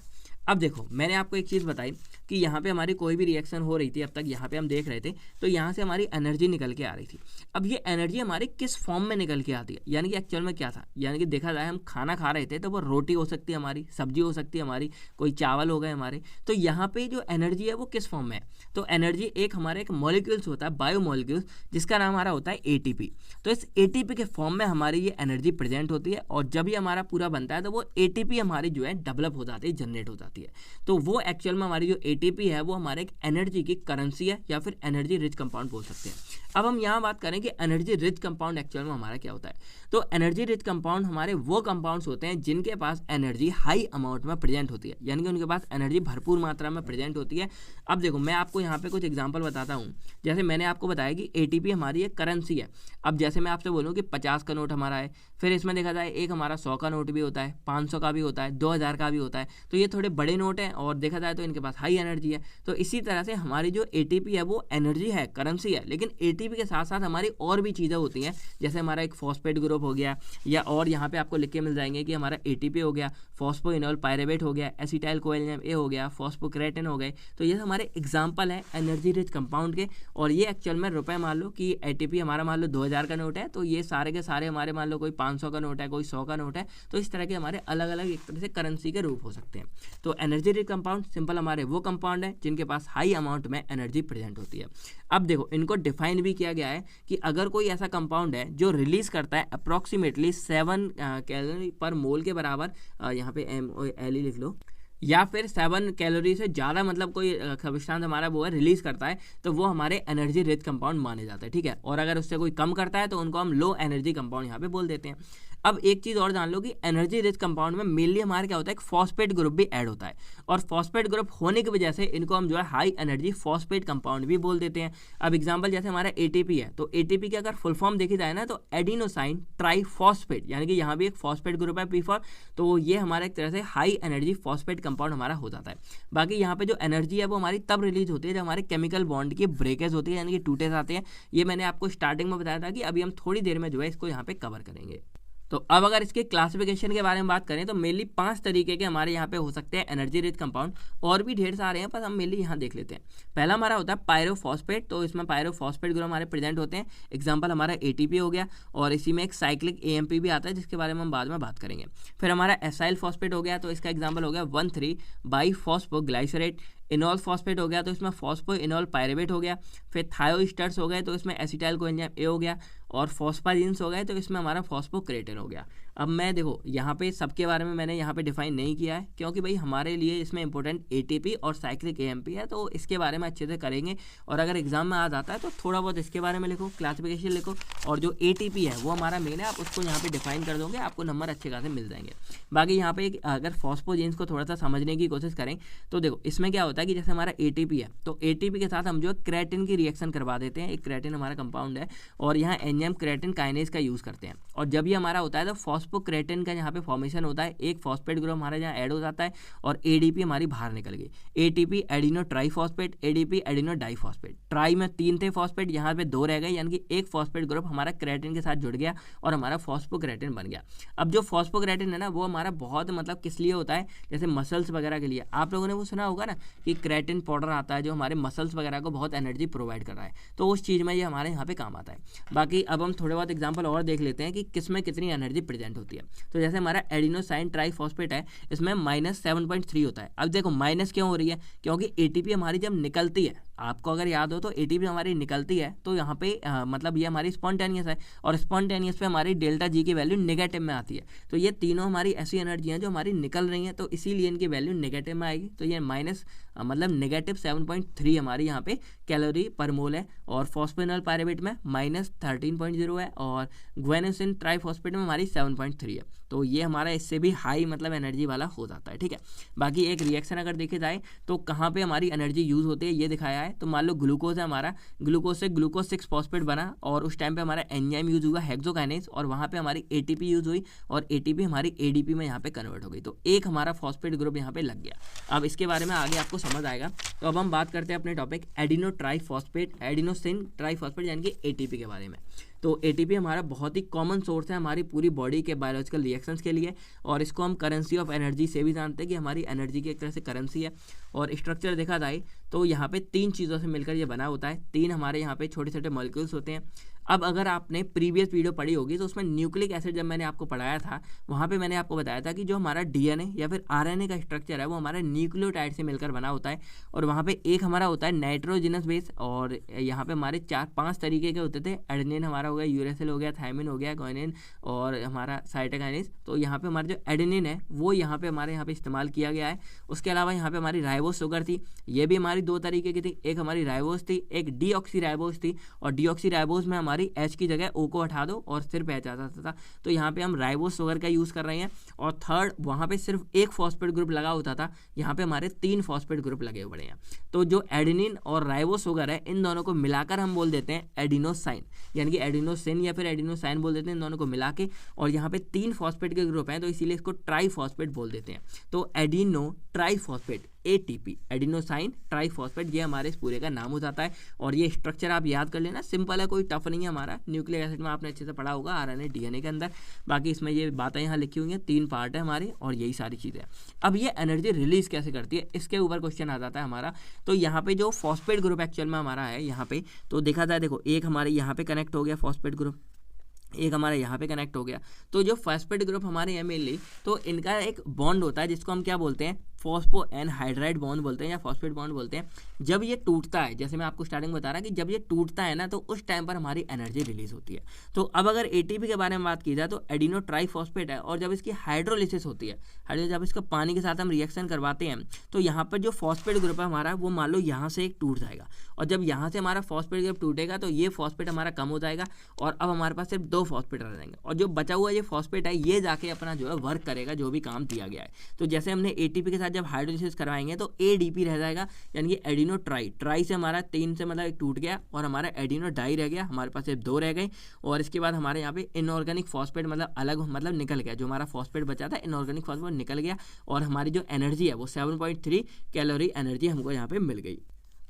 अब देखो मैंने आपको एक चीज़ बताई कि यहाँ पे हमारी कोई भी रिएक्शन हो रही थी, अब तक यहाँ पे हम देख रहे थे, तो यहाँ से हमारी एनर्जी निकल के आ रही थी। अब ये एनर्जी हमारी किस फॉर्म में निकल के आती है, यानी कि एक्चुअल में क्या था, यानी कि देखा जाए हम खाना खा रहे थे तो वो रोटी हो सकती है हमारी, सब्जी हो सकती है हमारी, कोई चावल हो गए हमारे। तो यहाँ पे जो एनर्जी है वो किस फॉर्म में है, तो एनर्जी एक हमारे एक मॉलिक्यूल्स होता है, बायो मॉलिक्यूल्स, जिसका नाम हमारा होता है ATP। तो इस ATP के फॉर्म में हमारी ये एनर्जी प्रेजेंट होती है, और जब ये हमारा पूरा बनता है तो वो ATP हमारी जो है डेवलप हो जाती है, जनरेट हो जाती है। तो वो एक्चुअल में हमारी जो ATP है वो हमारे एक एनर्जी की करेंसी है, या फिर एनर्जी रिच कंपाउंड बोल सकते हैं। अब हम यहाँ बात करें कि एनर्जी रिच कंपाउंड एक्चुअल में हमारा क्या होता है। तो एनर्जी रिच कंपाउंड हमारे वो कंपाउंड्स होते हैं जिनके पास एनर्जी हाई अमाउंट में प्रेजेंट होती है, यानी कि उनके पास एनर्जी भरपूर मात्रा में प्रेजेंट होती है। अब देखो मैं आपको यहाँ पे कुछ एग्जांपल बताता हूँ। जैसे मैंने आपको बताया कि ATP हमारी एक करेंसी है। अब जैसे मैं आपसे बोलूँ कि 50 का नोट हमारा है, फिर इसमें देखा जाए एक हमारा 100 का नोट भी होता है, 500 का भी होता है, 2000 का भी होता है। तो ये थोड़े बड़े नोट हैं और देखा जाए तो इनके पास हाई एनर्जी है। तो इसी तरह से हमारी जो ATP है वो एनर्जी है, करेंसी है, लेकिन ATP के साथ साथ हमारी और भी चीज़ें होती हैं। जैसे हमारा एक फॉस्फेट ग्रुप हो गया, या और यहाँ पे आपको लिख के मिल जाएंगे कि हमारा ATP हो गया, फॉस्फोइनोल पायरेट हो गया, एसिटाइल कोएलियम ए हो गया, फॉस्फोक्रेटिन हो गए। तो ये हमारे एग्जाम्पल हैं एनर्जी रिच कंपाउंड के। और ये एक्चुअल में रुपए मान लो कि ATP हमारा मान लो 2000 का नोट है, तो ये सारे के सारे हमारे मान लो कोई 500 का नोट है, कोई 100 का नोट है। तो इस तरह के हमारे अलग अलग एक तरह से करेंसी के रूप हो सकते हैं। तो एनर्जी रिच कंपाउंड सिंपल हमारे वो कंपाउंड है जिनके पास हाई अमाउंट में एनर्जी प्रेजेंट होती है। अब देखो इनको डिफाइन भी भी किया गया है कि अगर कोई ऐसा कंपाउंड है जो रिलीज करता है अप्रॉक्सीमेटली 7 कैलोरी पर मोल के बराबर, यहाँ पे MOL लिख लो, या फिर 7 कैलोरी से ज़्यादा मतलब कोई सब्सटेंस हमारा वो है रिलीज करता है, तो वो हमारे एनर्जी रिच कंपाउंड माने जाता है, ठीक है। और अगर उससे कोई कम करता है तो उनको हम लो एनर्जी कंपाउंड यहाँ पे बोल देते हैं। अब एक चीज़ और जान लो कि एनर्जी रिच कंपाउंड में मेनली हमारा क्या होता है, एक फॉस्फेट ग्रुप भी ऐड होता है, और फॉस्फेट ग्रुप होने की वजह से इनको हम जो है हाई एनर्जी फॉस्फेट कंपाउंड भी बोल देते हैं। अब एग्जांपल जैसे हमारा ATP है, तो ATP की अगर फुल फॉर्म देखी जाए ना तो एडिनोसाइन ट्राइफॉस्फेट, यानी कि यहाँ भी एक फॉस्फेट ग्रुप है P4, तो ये हमारा एक तरह से हाई एनर्जी फॉस्फेट कंपाउंड हमारा हो जाता है। बाकी यहाँ पे जो एनर्जी है वो हमारी तब रिलीज होती है जब हमारे केमिकल बॉन्ड की ब्रेकेज होती है, यानी कि टूटे जाते हैं। ये मैंने आपको स्टार्टिंग में बताया था कि अभी हम थोड़ी देर में जो है इसको यहाँ पे कवर करेंगे। तो अब अगर इसके क्लासिफिकेशन के बारे में बात करें तो मेनली 5 तरीके के हमारे यहाँ पे हो सकते हैं एनर्जी रिच कंपाउंड, और भी ढेर सारे हैं पर हम मेनली यहाँ देख लेते हैं। पहला हमारा होता है पायरोफॉस्फेट, तो इसमें पायरोफॉस्फेट ग्रुप हमारे प्रेजेंट होते हैं। एग्जांपल हमारा ATP हो गया, और इसी में एक साइक्लिक AMP भी आता है जिसके बारे में हम बाद में बात करेंगे। फिर हमारा एसाइल फॉस्फेट हो गया, तो इसका एग्जाम्पल हो गया 1,3 बाईफॉस्फोग्लाइसरेट। इनॉल फॉस्फेट हो गया, तो इसमें फॉस्फो इनॉल पायरेट हो गया। फिर थायोस्टर्स हो गए, तो इसमें एसिटाइल कोएंजाइम A हो गया। और फॉस्फाजीन्स हो गए, तो इसमें हमारा फॉस्फोक्रेटिन हो गया। अब मैं देखो यहाँ पे सबके बारे में मैंने यहाँ पे डिफाइन नहीं किया है, क्योंकि भाई हमारे लिए इसमें इंपॉर्टेंट ATP और साइक्लिक AMP है, तो इसके बारे में अच्छे से करेंगे। और अगर एग्जाम में आ जाता है तो थोड़ा बहुत इसके बारे में लिखो, क्लासिफिकेशन लिखो, और जो ATP है वो हमारा मेन है, आप उसको यहाँ पे डिफाइन कर दोगे, आपको नंबर अच्छे खासे मिल जाएंगे। बाकी यहाँ पे अगर फॉस्फोजीन्स को थोड़ा सा समझने की कोशिश करें तो देखो इसमें क्या होता है कि जैसे हमारा ATP है, तो ATP के साथ हम जो क्रेटिन की रिएक्शन करवा देते हैं। एक क्रेटिन हमारा कंपाउंड है, और यहाँ एंजाइम क्रेटिन काइनेज का यूज़ करते हैं। और जब ये हमारा होता है तो फॉस्फोक्रेटिन का यहाँ पे फॉर्मेशन होता है, एक फॉस्फेट ग्रुप हमारे यहाँ ऐड हो जाता है, और ADP हमारी बाहर निकल गई। ATP adeno triphosphate, ADP adeno diphosphate. Try में 3 थे फॉस्फेट, यहाँ पे 2 रह गए, यानी कि एक फॉस्फेट ग्रुप हमारा क्रेटिन के साथ जुड़ गया और हमारा फॉस्फोक्रेटिन बन गया। अब जो फॉस्फोक्रेटिन है ना वो हमारा बहुत मतलब किस लिए होता है, जैसे मसल्स वगैरह के लिए। आप लोगों ने वो सुना होगा ना कि क्रेटिन पाउडर आता है जो हमारे मसल्स वगैरह को बहुत एनर्जी प्रोवाइड कर रहा है, तो उस चीज़ में ये हमारे यहाँ पे काम आता है। बाकी अब हम थोड़े बहुत एग्जाम्पल और देख लेते हैं कि किस में कितनी एनर्जी प्रेजेंट होती है। तो जैसे हमारा एडिनोसाइन ट्राइफॉस्फेट है, इसमें -7.3 होता है। अब देखो माइनस क्यों हो रही है, क्योंकि ATP हमारी जब निकलती है, आपको अगर याद हो तो ATP हमारी निकलती है, तो यहाँ पे मतलब ये हमारी स्पॉन्टेनियस है, और स्पॉन्टेनियस पे हमारी डेल्टा G की वैल्यू नेगेटिव में आती है। तो ये तीनों हमारी ऐसी एनर्जी हैं जो हमारी निकल रही हैं, तो इसीलिए इनकी वैल्यू नेगेटिव में आएगी। तो ये मतलब -7.3 हमारी यहाँ पे कैलोरी पर मोल है। और फॉस्फेनॉल पायरेट में -13.0 है, और ग्वेनोसिन ट्राइफॉस्फेट में हमारी 7.3 है। तो ये हमारा इससे भी हाई मतलब एनर्जी वाला हो जाता है, ठीक है। बाकी एक रिएक्शन अगर देखे जाए तो कहाँ पे हमारी एनर्जी यूज़ होती है ये दिखाया है। तो मान लो ग्लूकोज है हमारा, ग्लूकोज से ग्लूकोज 6 फॉस्फेट बना, और उस टाइम पे हमारा एंजाइम यूज़ हुआ हेक्सोकाइनेज, और वहाँ पे हमारी ATP यूज़ हुई, और ATP हमारी ADP में यहाँ पे कन्वर्ट हो गई। तो एक हमारा फॉस्फेट ग्रुप यहाँ पे लग गया। अब इसके बारे में आगे आपको समझ आएगा। तो अब हम बात करते हैं अपने topic adeno triphosphate, adenosine triphosphate यानी कि ATP के बारे में। तो ATP हमारा बहुत ही कॉमन सोर्स है हमारी पूरी बॉडी के बायोलॉजिकल रिएक्शंस के लिए, और इसको हम करेंसी ऑफ एनर्जी से भी जानते हैं कि हमारी एनर्जी की एक तरह से करेंसी है। और स्ट्रक्चर देखा जाए तो यहाँ पे 3 चीज़ों से मिलकर ये बना होता है। 3 हमारे यहाँ पे छोटे छोटे मॉलिक्यूल्स होते हैं। अब अगर आपने प्रीवियस वीडियो पढ़ी होगी तो उसमें न्यूक्लिक एसिड जब मैंने आपको पढ़ाया था, वहाँ पे मैंने आपको बताया था कि जो हमारा DNA या फिर RNA का स्ट्रक्चर है वो हमारा न्यूक्लियोटाइड से मिलकर बना होता है। और वहाँ पे एक हमारा होता है नाइट्रोजनस बेस, और यहाँ पे हमारे 4-5 तरीके के होते थे। एडेनिन हमारा हो गया, यूरेसिल हो गया, थायमिन हो गया, गुआनिन, और हमारा साइटोकाइनेज। तो यहाँ पे हमारा जो एडेनिन है वो यहाँ पे हमारे यहाँ पे इस्तेमाल किया गया है। उसके अलावा यहाँ पे हमारी राइबोस शुगर थी, ये भी हमारी 2 तरीके की थी। एक हमारी राइबोस थी, एक डीऑक्सी राइबोस थी, और डीऑक्सी राइबोस में हमारी H की जगह O को हटा दो और सिर्फ H आ जाता था। तो यहाँ पे हम राइबोस शुगर का यूज़ कर रहे हैं। और थर्ड, वहाँ पे सिर्फ एक फॉस्फेट ग्रुप लगा होता था, यहाँ पे हमारे 3 फॉस्फेट ग्रुप लगे हुए हैं। तो जो एडेनिन और राइबोस शुगर है इन दोनों को मिलाकर हम बोल देते हैं एडिनोसाइन, यानी कि एडिनोसिन या फिर एडिनोसाइन बोल देते हैं इन दोनों को मिला के। और यहाँ पे 3 फॉस्फेट के ग्रुप हैं तो इसीलिए इसको ट्राइफॉस्फेट बोल देते हैं। तो adeno triphosphate ATP, adenosine triphosphate, ये हमारे इस पूरे का नाम हो जाता है। और ये स्ट्रक्चर आप याद कर लेना, सिंपल है, कोई टफ नहीं है हमारा। न्यूक्लिक एसिड में आपने अच्छे से पढ़ा होगा, RNA DNA के अंदर। बाकी इसमें ये बातें यहाँ लिखी हुई हैं, 3 पार्ट है हमारे, और यही सारी चीज़ें। अब ये एनर्जी रिलीज कैसे करती है, इसके ऊपर क्वेश्चन आ जाता है हमारा। तो यहाँ पे जो फॉस्फेट ग्रुप एक्चुअल में हमारा है यहाँ पे, तो देखा जाए, देखो एक हमारे यहाँ पे कनेक्ट हो गया फॉस्फेट ग्रुप, एक हमारे यहाँ पे कनेक्ट हो गया। तो जो फॉस्फेट ग्रुप हमारे यहाँ मेनली, तो इनका एक बॉन्ड होता है जिसको हम क्या बोलते हैं, फॉस्फो एनहाइड्राइड बॉन्ड बोलते हैं या फॉस्फेट बॉन्ड बोलते हैं, जब ये टूटता है, जैसे मैं आपको स्टार्टिंग में बता रहा कि जब ये टूटता है ना तो उस टाइम पर हमारी एनर्जी रिलीज होती है। तो अब अगर एटीपी के बारे में बात की जाए तो एडिनो ट्राइफॉस्फेट है, और जब इसकी हाइड्रोलिसिस होती है, जब इसको पानी के साथ हम रिएक्शन करवाते हैं तो यहाँ पर जो फॉस्फेट ग्रुप है हमारा वो मान लो यहाँ से एक टूट जाएगा, और जब यहाँ से हमारा फॉस्फेट ग्रुप टूटेगा तो ये फॉस्फेट हमारा कम हो जाएगा और अब हमारे पास सिर्फ 2 फॉस्फेट रह जाएंगे, और जो बचा हुआ ये फॉस्फेट है ये जाके अपना जो है वर्क करेगा जो भी काम दिया गया है। तो जैसे हमने एटीपी के साथ जब हाइड्रोलिसिस करवाएंगे तो एडीपी रह जाएगा, यानी कि एडिनो ट्राई से हमारा 3 से मतलब एक टूट गया और हमारा एडिनो डाई रह गया, हमारे पास सिर्फ 2 रह गए। और इसके बाद हमारे यहाँ पे इनऑर्गेनिक फॉस्फेट मतलब अलग मतलब निकल गया, जो हमारा फॉस्फेट बचा था इनऑर्गेनिक फॉस्फेट निकल गया, और हमारी जो एनर्जी है वो 7.3 कैलोरी एनर्जी हमको यहाँ पे मिल गई।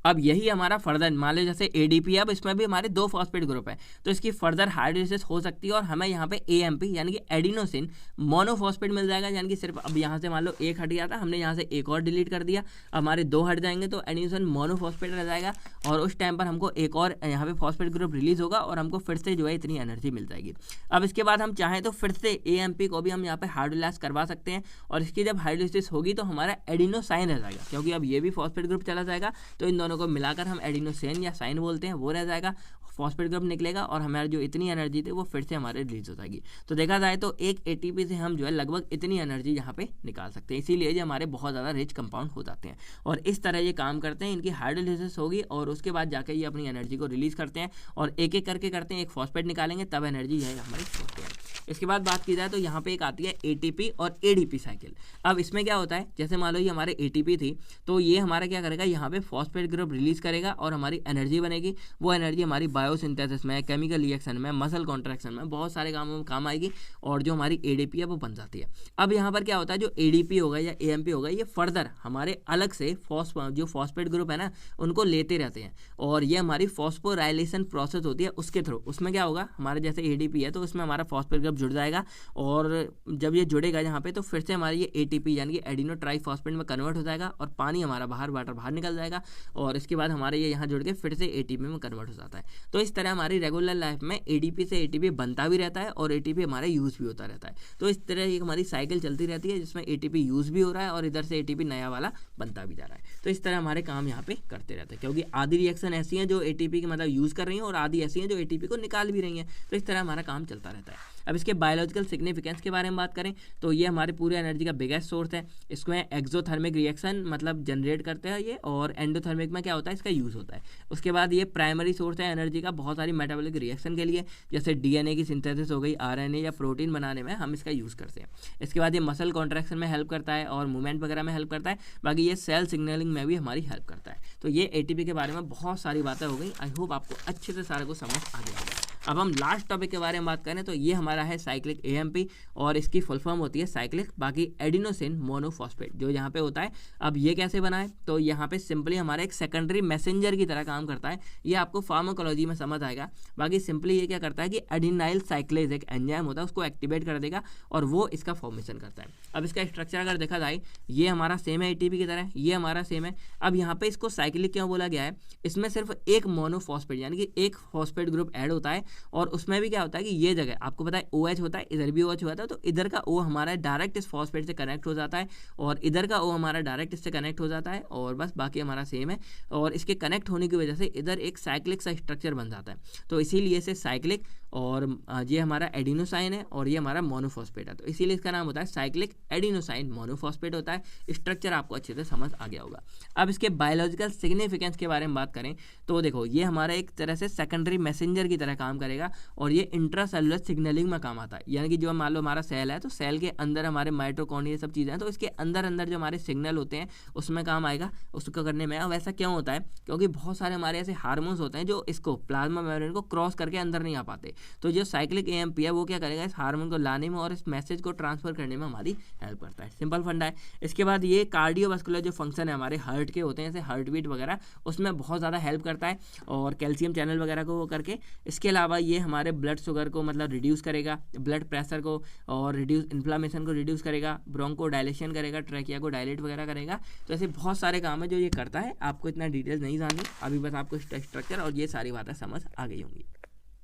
अब यही हमारा फर्दर मान लो जैसे एडीपी, अब इसमें भी हमारे 2 फॉस्फेट ग्रुप है तो इसकी फर्दर हाइड्रोलिसिस हो सकती है और हमें यहाँ पे एएमपी यानी कि एडिनोसिन मोनोफॉस्फेट मिल जाएगा, यानी कि सिर्फ अब यहाँ से मान लो एक हट गया था, हमने यहाँ से एक और डिलीट कर दिया, हमारे 2 हट जाएंगे तो एडिनोसिन मोनोफॉस्फेट रह जाएगा, और उस टाइम पर हमको एक और यहाँ पे फॉस्फेट ग्रुप रिलीज होगा और हमको फिर से जो है इतनी एनर्जी मिल जाएगी। अब इसके बाद हम चाहें तो फिर से एएमपी को भी हम यहाँ पे हाइड्रोलाइज करवा सकते हैं, और इसकी जब हाइड्रोलिसिस होगी तो हमारा एडिनोसाइन रह जाएगा, क्योंकि अब ये भी फॉस्फेट ग्रुप चला जाएगा तो इन दोनों को मिलाकर हम एडिनोसिन या साइन बोलते हैं वो रह जाएगा, फॉस्फेट ग्रुप निकलेगा और हमारी जो इतनी एनर्जी थी वो फिर से हमारे रिलीज हो जाएगी। तो देखा जाए तो एक एटीपी से हम जो है लगभग इतनी एनर्जी यहाँ पे निकाल सकते हैं, इसीलिए ये हमारे बहुत ज़्यादा रिच कंपाउंड हो जाते हैं और इस तरह ये काम करते हैं। इनकी हाइड्रोलिसिस होगी और उसके बाद जाकर ये अपनी एनर्जी को रिलीज करते हैं और एक एक करके करते हैं, एक फॉस्फेट निकालेंगे तब एनर्जी है हमारी होती है। इसके बाद बात की जाए तो यहाँ पे एक आती है एटीपी और एडीपी साइकिल। अब इसमें क्या होता है, जैसे मान लो ये हमारे एटीपी थी तो ये हमारा क्या करेगा, यहाँ पे फॉस्फेट ग्रुप रिलीज करेगा और हमारी एनर्जी बनेगी। वो एनर्जी हमारी बायोसिंथेसिस में, केमिकल रिएक्शन में, मसल कॉन्ट्रैक्शन में, बहुत सारे कामों में काम आएगी और जो हमारी एडीपी है वो बन जाती है। अब यहाँ पर क्या होता है, जो एडीपी होगा या एएमपी होगा ये फर्दर हमारे अलग से जो फॉस्फेट ग्रुप है ना उनको लेते रहते हैं और ये हमारी फॉस्फोराइलेशन प्रोसेस होती है उसके थ्रू। उसमें क्या होगा, हमारे जैसे एडीपी है तो उसमें हमारा फॉस्फेट ग्रुप जुड़ जाएगा और जब ये जुड़ेगा यहाँ पे तो फिर से हमारी ये एटीपी यानी कि एडिनो ट्राइफॉस्फेट में कन्वर्ट हो जाएगा और पानी हमारा वाटर बाहर निकल जाएगा और इसके बाद हमारे ये यहाँ जुड़ के फिर से एटीपी में कन्वर्ट हो जाता है। तो इस तरह हमारी रेगुलर लाइफ में एडीपी से एटीपी बनता भी रहता है और एटीपी हमारा यूज भी होता रहता है। तो इस तरह एक हमारी साइकिल चलती रहती है जिसमें एटीपी यूज भी हो रहा है और इधर से एटीपी नया वाला बनता भी जा रहा है। तो इस तरह हमारे काम यहाँ पे करते रहते हैं, क्योंकि आधी रिएक्शन ऐसी हैं जो एटीपी के मतलब यूज कर रही हैं और आधी ऐसी हैं जो एटीपी को निकाल भी रही हैं। तो इस तरह हमारा काम चलता रहता है। अब इसके बायोलॉजिकल सिग्निफिकेंस के बारे में बात करें तो ये हमारे पूरे एनर्जी का बिगेस्ट सोर्स है। इसको एक्सोथर्मिक रिएक्शन मतलब जनरेट करते हैं ये, और एंडोथर्मिक में क्या होता है इसका यूज़ होता है। उसके बाद ये प्राइमरी सोर्स है एनर्जी का बहुत सारी मेटाबॉलिक रिएक्शन के लिए, जैसे डीएनए की सिंथेसिस हो गई, आरएनए या प्रोटीन बनाने में हम इसका यूज़ करते हैं। इसके बाद ये मसल कॉन्ट्रैक्शन में हेल्प करता है और मूवमेंट वगैरह में हेल्प करता है। बाकी ये सेल सिग्नलिंग में भी हमारी हेल्प करता है। तो ये एटीपी के बारे में बहुत सारी बातें हो गई। आई होप आपको अच्छे से सारे को समझ आ गया होगा। अब हम लास्ट टॉपिक के बारे में बात करें तो ये हमारा है साइक्लिक एएमपी और इसकी फुल फॉर्म होती है साइक्लिक बाकी एडिनोसिन मोनोफॉस्फेट जो यहाँ पे होता है। अब ये कैसे बना है, तो यहाँ पे सिंपली हमारा एक सेकेंडरी मैसेंजर की तरह काम करता है। ये आपको फार्माकोलॉजी में समझ आएगा। बाकी सिंपली ये क्या करता है कि एडिनाइल साइक्लेज एक एंजाइम होता है उसको एक्टिवेट कर देगा और वो इसका फॉर्मेशन करता है। अब इसका स्ट्रक्चर अगर देखा जाए ये हमारा सेम है एटीपी की तरह, ये हमारा सेम है। अब यहाँ पे इसको साइक्लिक क्यों बोला गया है, इसमें सिर्फ एक मोनोफॉस्फेट यानी कि एक फॉस्फेट ग्रुप ऐड होता है और उसमें भी क्या होता है कि ये जगह आपको पता है OH होता है, इधर भी OH होता है, तो इधर का O हमारा डायरेक्ट इस फॉस्फेट से कनेक्ट हो जाता है और इधर का O हमारा डायरेक्ट इससे कनेक्ट हो जाता है और बस बाकी हमारा सेम है। और इसके कनेक्ट होने की वजह से इधर एक साइक्लिक सा स्ट्रक्चर बन जाता है, तो इसीलिए इसे साइक्लिक, और ये हमारा एडिनोसाइन है और ये हमारा मोनोफॉस्फेट है, तो इसीलिए इसका नाम होता है साइक्लिक एडिनोसाइन मोनोफॉस्फेट होता है। स्ट्रक्चर आपको अच्छे से समझ आ गया होगा। अब इसके बायोलॉजिकल सिग्निफिकेंस के बारे में बात करें तो देखो ये हमारा एक तरह से सेकेंडरी मैसेंजर की तरह काम करेगा और ये इंट्रासेलुलर सिग्नलिंग में काम आता है। यानी कि जो मान लो हमारा सेल है तो सेल के अंदर हमारे माइटोकॉन्ड्रिया सब चीज़ें हैं, तो इसके अंदर जो हमारे सिग्नल होते हैं उसमें काम आएगा, उसको करने में। अब ऐसा क्यों होता है, क्योंकि बहुत सारे हमारे ऐसे हार्मोन्स होते हैं जो इसको प्लाज्मा मेम्ब्रेन को क्रॉस करके अंदर नहीं आ पाते। तो जो साइक्लिक एएमपी है वो क्या करेगा, इस हार्मोन को लाने में और इस मैसेज को ट्रांसफर करने में हमारी हेल्प करता है। सिंपल फंडा है। इसके बाद ये कार्डियोवास्कुलर जो फंक्शन है हमारे हार्ट के होते हैं, जैसे हार्ट बीट वगैरह, उसमें बहुत ज़्यादा हेल्प करता है और कैल्शियम चैनल वगैरह को वो करके। इसके अलावा ये हमारे ब्लड शुगर को मतलब रिड्यूस करेगा, ब्लड प्रेशर को, और रिड्यूस इन्फ्लामेशन को रिड्यूस करेगा, ब्रोंको डायलेशन करेगा, ट्रैकिया को डायलेट वगैरह करेगा। तो ऐसे बहुत सारे काम है जो ये करता है। आपको इतना डिटेल्स नहीं जाननी, अभी बस आपको स्ट्रक्चर और ये सारी बातें समझ आ गई होंगी।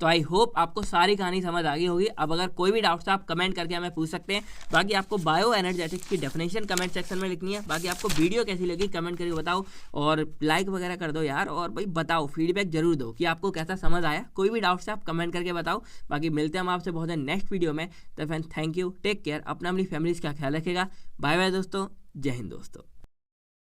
तो आई होप आपको सारी कहानी समझ आ गई होगी। अब अगर कोई भी डाउट्स आप कमेंट करके हमें पूछ सकते हैं। बाकी आपको बायो एनर्जेटिक्स की डेफिनेशन कमेंट सेक्शन में लिखनी है। बाकी आपको वीडियो कैसी लगी कमेंट करके बताओ और लाइक वगैरह कर दो यार। और भाई बताओ, फीडबैक जरूर दो कि आपको कैसा समझ आया। कोई भी डाउट्स है आप कमेंट करके बताओ। बाकी मिलते हैं हम आपसे बहुत नेक्स्ट वीडियो में। तो friend thank you, take care, अपना अपनी फैमिलीज का ख्याल रखेगा। बाय बाय दोस्तों, जय हिंद दोस्तों।